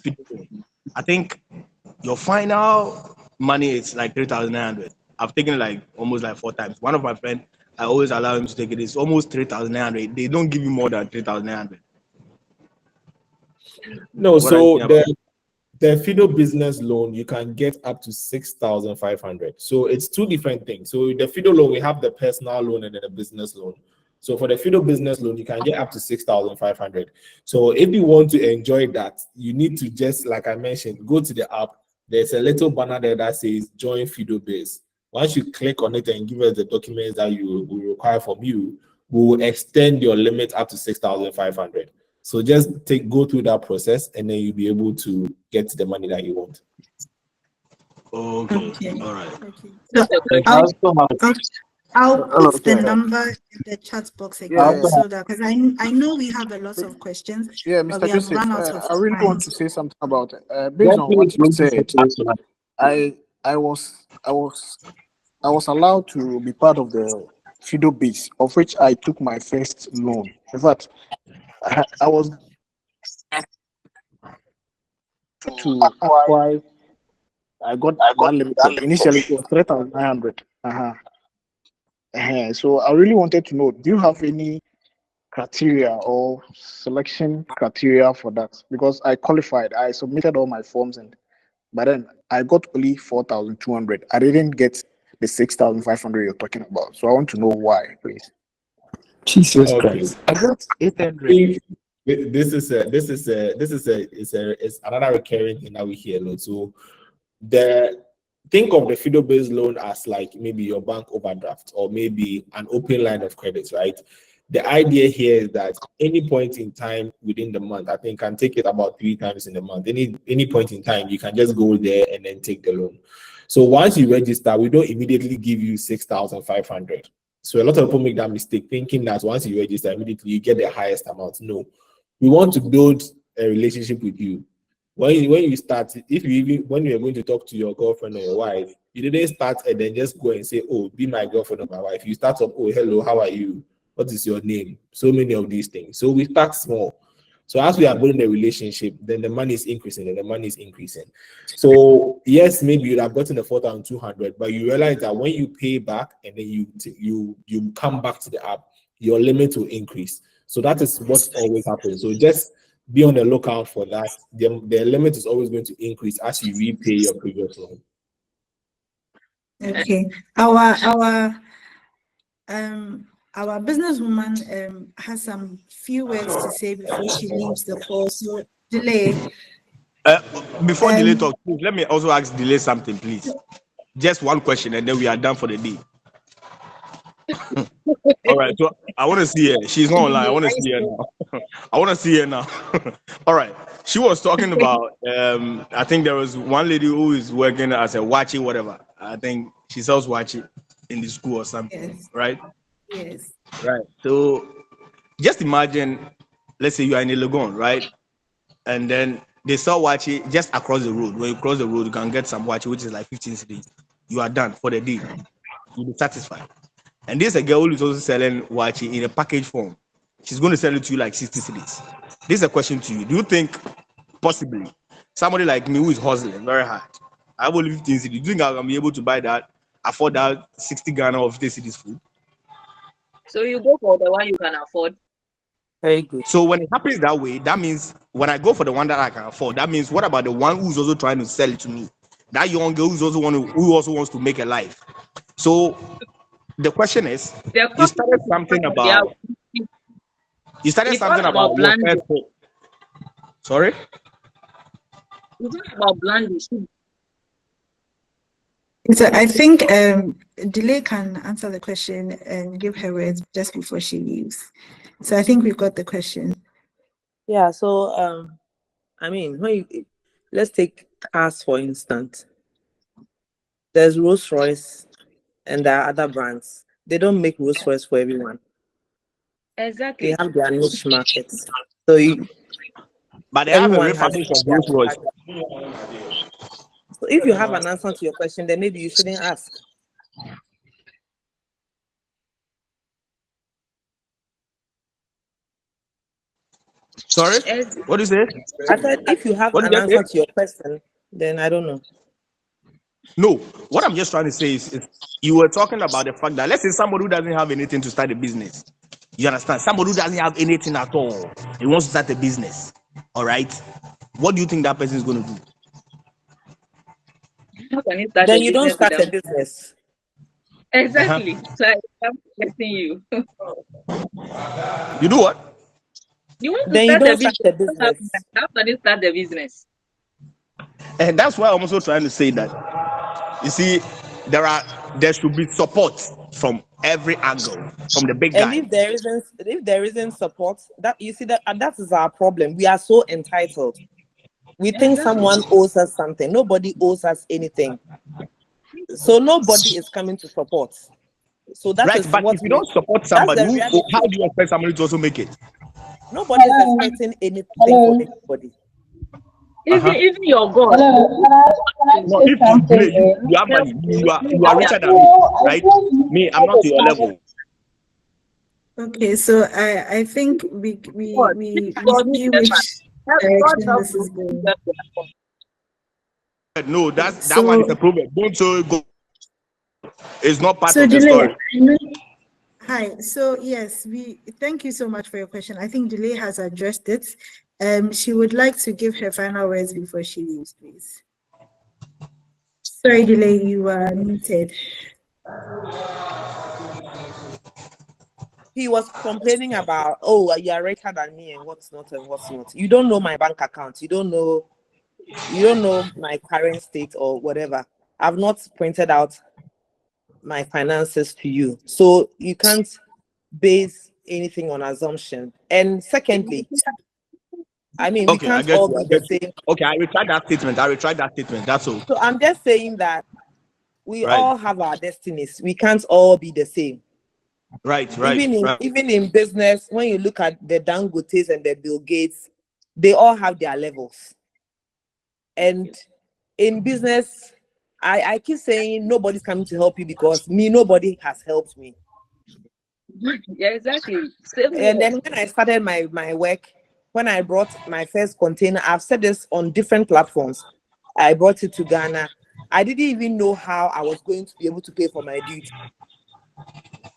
Fido. I think your final money is like 3,900. I've taken it like almost like 4 times. One of my friends, I always allow him to take it. It's almost 3,900. They don't give you more than 3,900. No, What are you so thinking about? the Fido business loan, you can get up to 6,500. So it's two different things. So the Fido loan, we have the personal loan and then the business loan. So for the Fido business loan, you can get up to 6,500. So if you want to enjoy that, you need to just, like I mentioned, go to the app. There's a little banner there that says join FidoBiz. Once you click on it and give us the documents that we require from you, we will extend your limit up to 6,500. So just go through that process, and then you'll be able to get the money that you want. Okay. Okay. All right. Okay. So I'll Hello, put the okay. number in the chat box Yeah, again, so that because I know we have a lot of questions, yeah, but Mr. we have Joseph, run out of I really time. want to say something about it. Based on what you said, I was allowed to be part of the FidoBiz, of which I took my first loan. In fact, I was to acquire. I got that limited. Initially, it was 3,900. So I really wanted to know: do you have any criteria or selection criteria for that? Because I qualified, I submitted all my forms, but then I got only 4,200. I didn't get the 6,500 you're talking about. So I want to know why, please. Jesus Okay. Christ. I got 800. It's another recurring thing that we hear a lot. So think of the FidoBiz loan as like maybe your bank overdraft or maybe an open line of credit, right? The idea here is that any point in time within the month, I think can take it about 3 times in the month. Any point in time, you can just go there and then take the loan. So once you register, we don't immediately give you 6,500. So a lot of people make that mistake, thinking that once you register, immediately you get the highest amount. No, we want to build a relationship with you. When you start, when you're going to talk to your girlfriend or your wife, you didn't start and then just go and say, "Oh, be my girlfriend or my wife." You start up, "Oh, hello, how are you? What is your name?" So many of these things. So we start small. So as we are building a relationship, then the money is increasing and the money is increasing. So yes, maybe you'd have gotten the 4,200, but you realize that when you pay back and then you come back to the app, your limit will increase. So that is what always happens. So just be on the lookout for that. The limit is always going to increase as you repay your previous loan. Okay. Our businesswoman has some few words to say before she leaves the call. So Delay. Before Delay talk, please, let me also ask Delay something, please. Just one question, and then we are done for the day. All right. So I want to see her. She's not online. I want to see her now. I want to see her now. All right. She was talking about. I think there was one lady who is working as a wachi, whatever. I think she sells wachi in the school or something. Yes. Right. Yes. Right. So just imagine, let's say you are in a lagoon, right? And then they sell wachi just across the road. When you cross the road, you can get some wachi, which is like 15 cedis. You are done for the day. You'll be satisfied. And there's a girl who is also selling wachi in a package form. She's going to sell it to you like 60 cedis. This is a question to you. Do you think possibly somebody like me who is hustling very hard, I have only 15 cedis, do you think I can be able to buy that, afford that 60 Ghana or 50 cedis food? So you go for the one you can afford. Very good. So when it happens that way, that means when I go for the one that I can afford, that means what about the one who's also trying to sell it to me? That young girl who also wants to make a life. So the question is, you started something about your first hope. Sorry? You talk about blending. So I think Delay can answer the question and give her words just before she leaves. So I think we've got the question. Yeah. So I mean, let's take cars for instance. There's Rolls Royce, and there are other brands. They don't make Rolls Royce for everyone. Exactly. They have their niche markets. So but they have a refurbished of Rolls Royce. So if you have an answer to your question, then maybe you shouldn't ask. Sorry? What do you say? I said if you have an answer to your question, then I don't know. No, what I'm just trying to say is you were talking about the fact that let's say somebody who doesn't have anything to start a business. You understand? Somebody who doesn't have anything at all, he wants to start a business. All right. What do you think that person is going to do? How can you start Then a you don't business start a without? business. Exactly. So I'm asking you. You do what? You want to Then you start a don't business. start a You don't have business. money. How can you start the business? And that's why I'm also trying to say that you see, there should be support from every angle, from the big And guy. if there isn't support, that you see that and that is our problem. We are so entitled. We think Exactly. someone owes us something. Nobody owes us anything. So nobody is coming to support. So that Right, is but what if you don't support that's somebody, the reality. how do you expect somebody to also make it? Nobody is expecting anything for anybody. Even your God. No, if you have money, you are richer than me, right? Me, I'm not to your level. Okay, so I think we God. see which direction this is going. No, that So one is a problem. Don't so go. It's not part so of the Delay, story. hi. So yes, we thank you so much for your question. I think Delay has addressed it. She would like to give her final words before she leaves, please. Sorry, Delay, you are muted. He was complaining about, oh, you are richer than me and what's not and what's not. You don't know my bank account. You don't know my current state or whatever. I've not printed out my finances to you. So you can't base anything on assumption. And secondly, I mean, we Okay, I can't get all you. be the same. Okay, I retract that statement. That's all. So I'm just saying that we Right. all have our destinies. We can't all be the same. Right. Even in business, when you look at the Dangotes and the Bill Gates, they all have their levels. And in business, I keep saying nobody's coming to help you because nobody has helped me. Yeah, exactly. And then when I started my work, when I brought my first container, I've said this on different platforms. I brought it to Ghana. I didn't even know how I was going to be able to pay for my duty.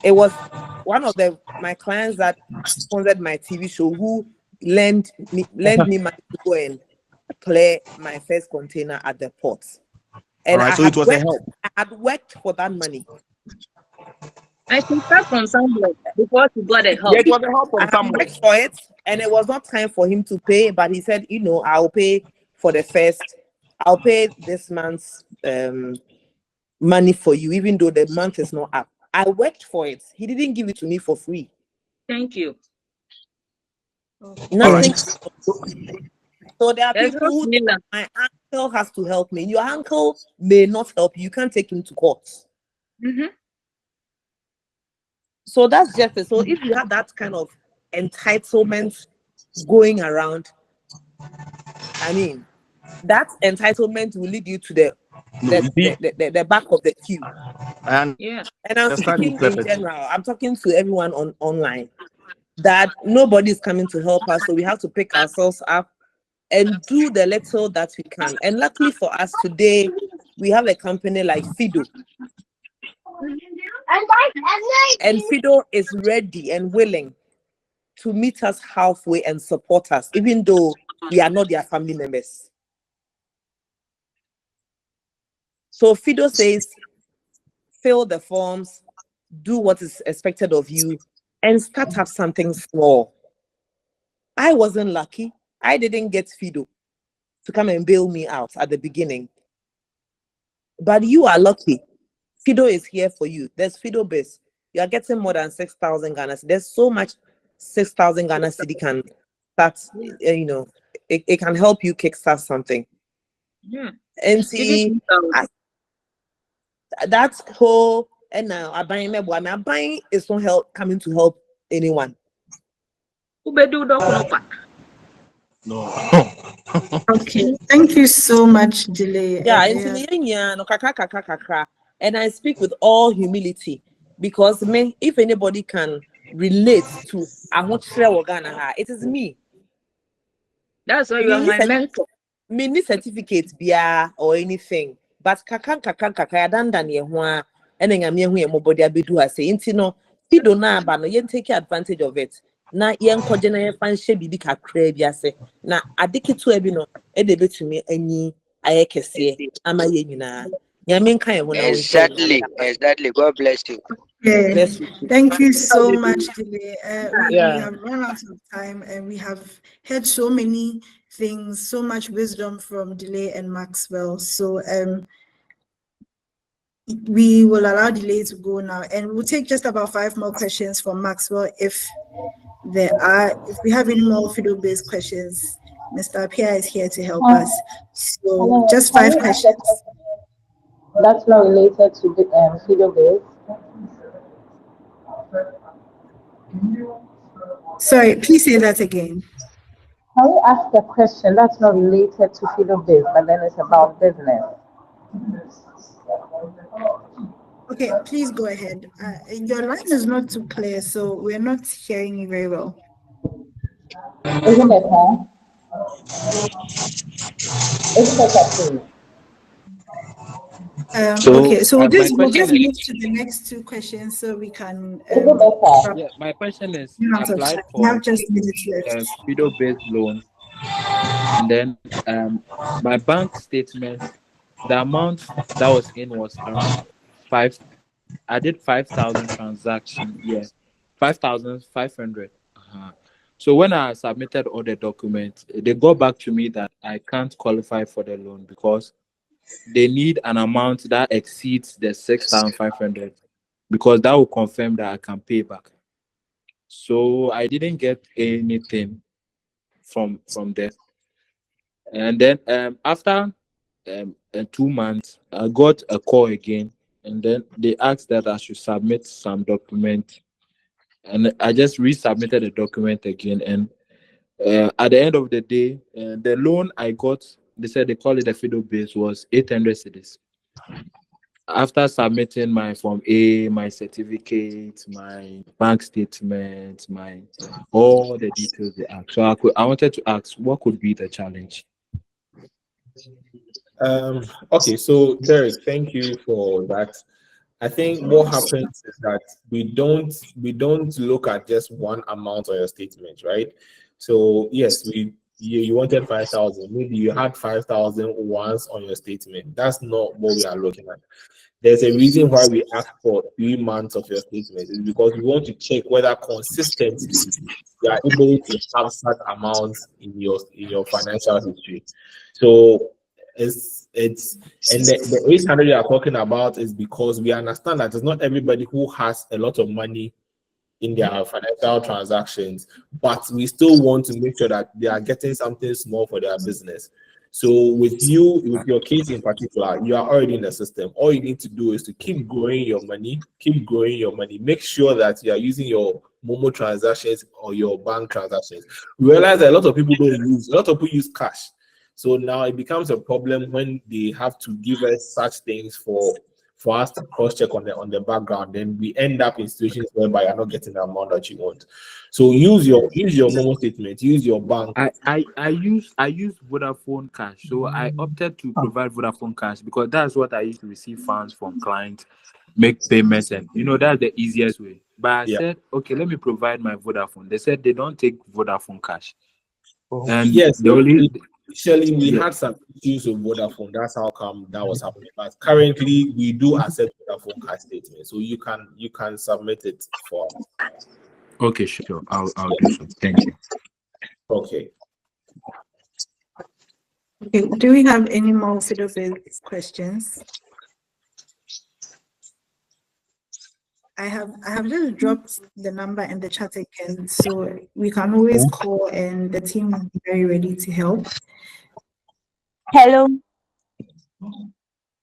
It was one of my clients that sponsored my TV show who lent me money to go and clear my first container at the port. And All right, so it was a help. I had worked for that money. I can start from somewhere before you got a help. Yeah, it was a help from I had somewhere. worked for it, and it was not time for him to pay, but he said, I'll pay for the first. I'll pay this month's money for you, even though the month is not up. I worked for it. He didn't give it to me for free. Thank you. Nothing. Right. So there are people who think my uncle has to help me. Your uncle may not help you. You can't take him to court. Mm-hmm. So that's just it. So if you have that kind of entitlement going around, I mean, that entitlement will lead you to the back of the queue. Yeah. And I'm speaking in general. I'm talking to everyone online that nobody is coming to help us. So we have to pick ourselves up and do the little that we can. And luckily for us today, we have a company like Fido. And Fido is ready and willing to meet us halfway and support us, even though we are not their family members. So Fido says, fill the forms, do what is expected of you, and start up something small. I wasn't lucky. I didn't get Fido to come and bail me out at the beginning. But you are lucky. Fido is here for you. There's FidoBiz. You are getting more than 6,000 Ghana. There's so much 6,000 Ghana city can start, it can help you kickstart something. Yeah. And see, that's whole, and now I'm buying is not coming to help anyone. No. Okay, thank you so much, Delay. Yeah, and I speak with all humility because if anybody can relate to it is me. That's why you are my mentor. Me need certificate or anything. but kakra dandan ye ho a ene nyame hu ye mobodi abedu ase nti no Fido na aba no yen take advantage of it na yen koje na yen fan hye bibi kakra bi ase na adeketu abi no e de betumi anyi aye kese ama ye nyina nyame nka ye ho na Exactly. God bless you. Yeah. bless you. Thank you so much, Dile. We Yeah. have run out of time and we have heard so many things, so much wisdom from Dile and Maxwell. So we will allow Dile to go now, and we'll take just about 5 more questions from Maxwell if we have any more FidoBiz questions. Mr. Appiah is here to help us. So just 5 questions. That's not related to the FidoBiz. Sorry, please say that again. Can we ask a question that's not related to FidoBiz, but then it's about business? Okay, please go ahead. Your line is not too clear, so we're not hearing you very well. Is it better? Is it better, please? Okay, so we'll my just question move is, to the next 2 questions so we can Is it better? yeah, my question is, run I out of applied time. We for have just minutes left. Fido-based loan, and then my bank statement, the amount that was in was around 5. I did 5,000 transaction, yeah, 5,500. So when I submitted all the documents, they got back to me that I can't qualify for the loan because they need an amount that exceeds the 6,500 because that will confirm that I can pay back. So I didn't get anything from there. And then after 2 months, I got a call again, and then they asked that I should submit some document, and I just resubmitted the document again. And at the end of the day, the loan I got, they said they call it a FidoBiz, was 800 cedis. After submitting my Form A, my certificate, my bank statement, my all the details they asked. So I wanted to ask, what could be the challenge? Okay, so Derek, thank you for that. I think what happens is that we don't look at just one amount on your statement, right? So yes, you wanted 5,000. Maybe you had 5,000 once on your statement. That's not what we are looking at. There's a reason why we ask for 3 months of your statement. It's because we want to check whether consistently you are able to have such amounts in your financial history. So it's and the 800 you are talking about is because we understand that it's not everybody who has a lot of money in their financial transactions, but we still want to make sure that they are getting something small for their business. So with your case in particular, you are already in the system. All you need to do is to keep growing your money, Make sure that you are using your Momo transactions or your bank transactions. We realize that a lot of people use cash. So now it becomes a problem when they have to give us such things for us to cross-check on the background. Then we end up in situations whereby you're not getting the amount that you want. So use your Momo statement, use your bank. I use Vodafone Cash. So I opted to provide Vodafone Cash because that's what I used to receive funds from clients, make payments, and that's the easiest way. But I said, okay, let me provide my Vodafone. They said they don't take Vodafone Cash. And yes, the only initially we had some issues with Vodafone. That's how come that was happening. But currently we do accept Vodafone Cash statement, so you can submit it for us. Okay, sure. I'll do so. Thank you. Okay. Okay, do we have any more FidoBiz questions? I have just dropped the number in the chat again, so we can always call and the team will be very ready to help. Hello.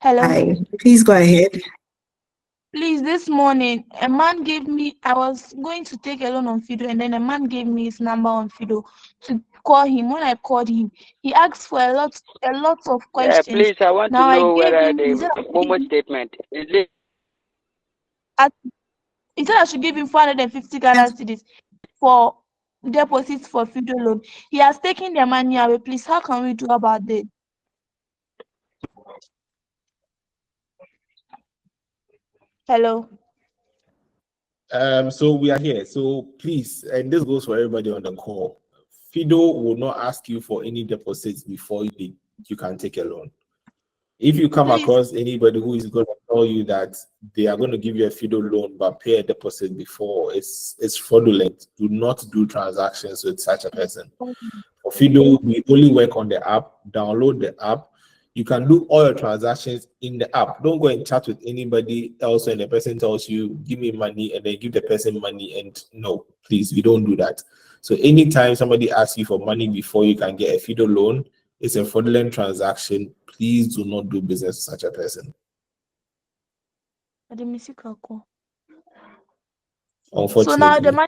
Hi, please go ahead. Please, this morning, a man gave me, I was going to take a loan on Fido, and then a man gave me his number on Fido to call him. When I called him, he asked for a lot of questions. Please, I want Now to know whether him, the Momo statement is it. He said I should give him 450 Ghana cedis for deposits for Fido loan. He has taken the money away. Please, how can we do about this? Hello. So we are here. So please, and this goes for everybody on the call. Fido will not ask you for any deposits before you can take a loan. If you come across anybody who is going to tell you that they are going to give you a Fido loan but pay a deposit before, it's fraudulent. Do not do transactions with such a person. For Fido, we only work on the app. Download the app. You can do all your transactions in the app. Don't go and chat with anybody else and the person tells you, give me money, and then give the person money. And no, please, we don't do that. So anytime somebody asks you for money before you can get a Fido loan, it's a fraudulent transaction. Please do not do business with such a person. Unfortunately. So now the money.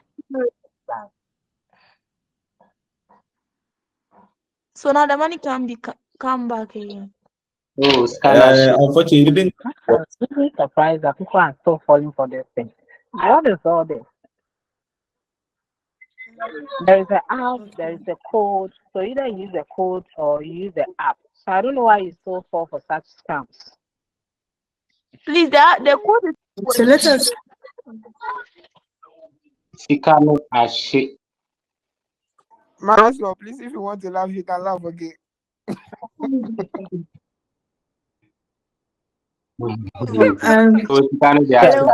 So now the money can come back again. Oh, scholarship. Unfortunately, you didn't. I'm really surprised that people are still falling for this thing. What is all this? There is an app, there is a code. So either you use the code or you use the app. So I don't know why you still fall for such scams. Please, the code is. So let us. Maxwell, please, if you want to laugh, you can laugh again.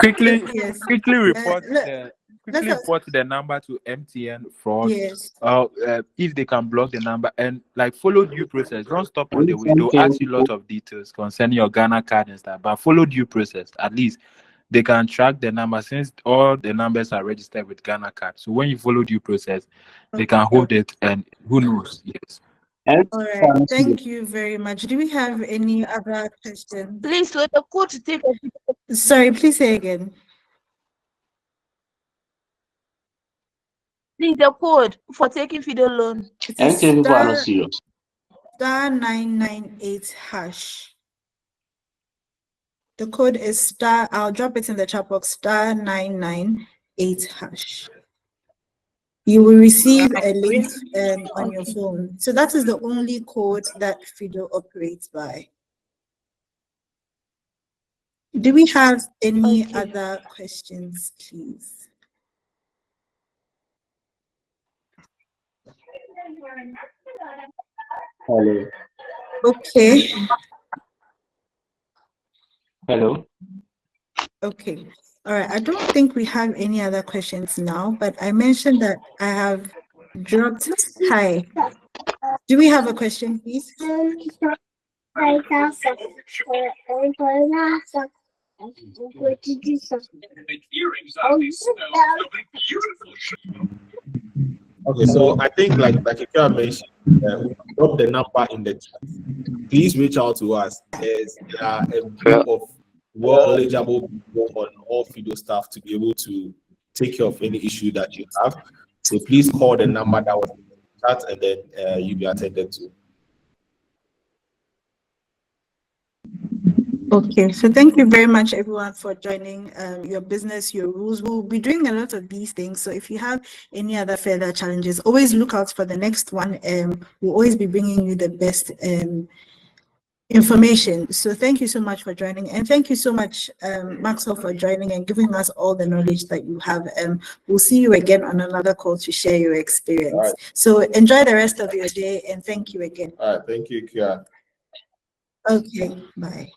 Quickly report the number to MTN fraud. Yes. If they can block the number and like follow due process. Don't stop on the way. They'll ask you a lot of details concerning your Ghana card and stuff, but follow due process. At least they can track the number since all the numbers are registered with Ghana card. So when you follow due process, they can hold it, and who knows? Yes. All right. Thank you very much. Do we have any other questions? Please, so the code to take. Sorry, please say again. Please, the code for taking Fido loan. It is star 998 hash. The code is star. I'll drop it in the chat box. Star 998 hash. You will receive a link on your phone. So that is the only code that Fido operates by. Do we have any other questions, please? Hello. Okay. Hello. Okay. All right. I don't think we have any other questions now, but I mentioned that I have dropped. Hi. Do we have a question, please? Okay, so I think like Ikea mentioned, we drop the number in the chat. Please reach out to us. There are a group of knowledgeable people on all Fido staff to be able to take care of any issue that you have. So please call the number that was in the chat, and then you'll be attended to. Okay, so thank you very much, everyone, for joining your business, your rules. We'll be doing a lot of these things. So if you have any other further challenges, always look out for the next one. We'll always be bringing you the best information. So thank you so much for joining, and thank you so much, Maxwell, for joining and giving us all the knowledge that you have. We'll see you again on another call to share your experience. Right. So enjoy the rest of your day, and thank you again. All right, thank you, Kia. Okay, bye.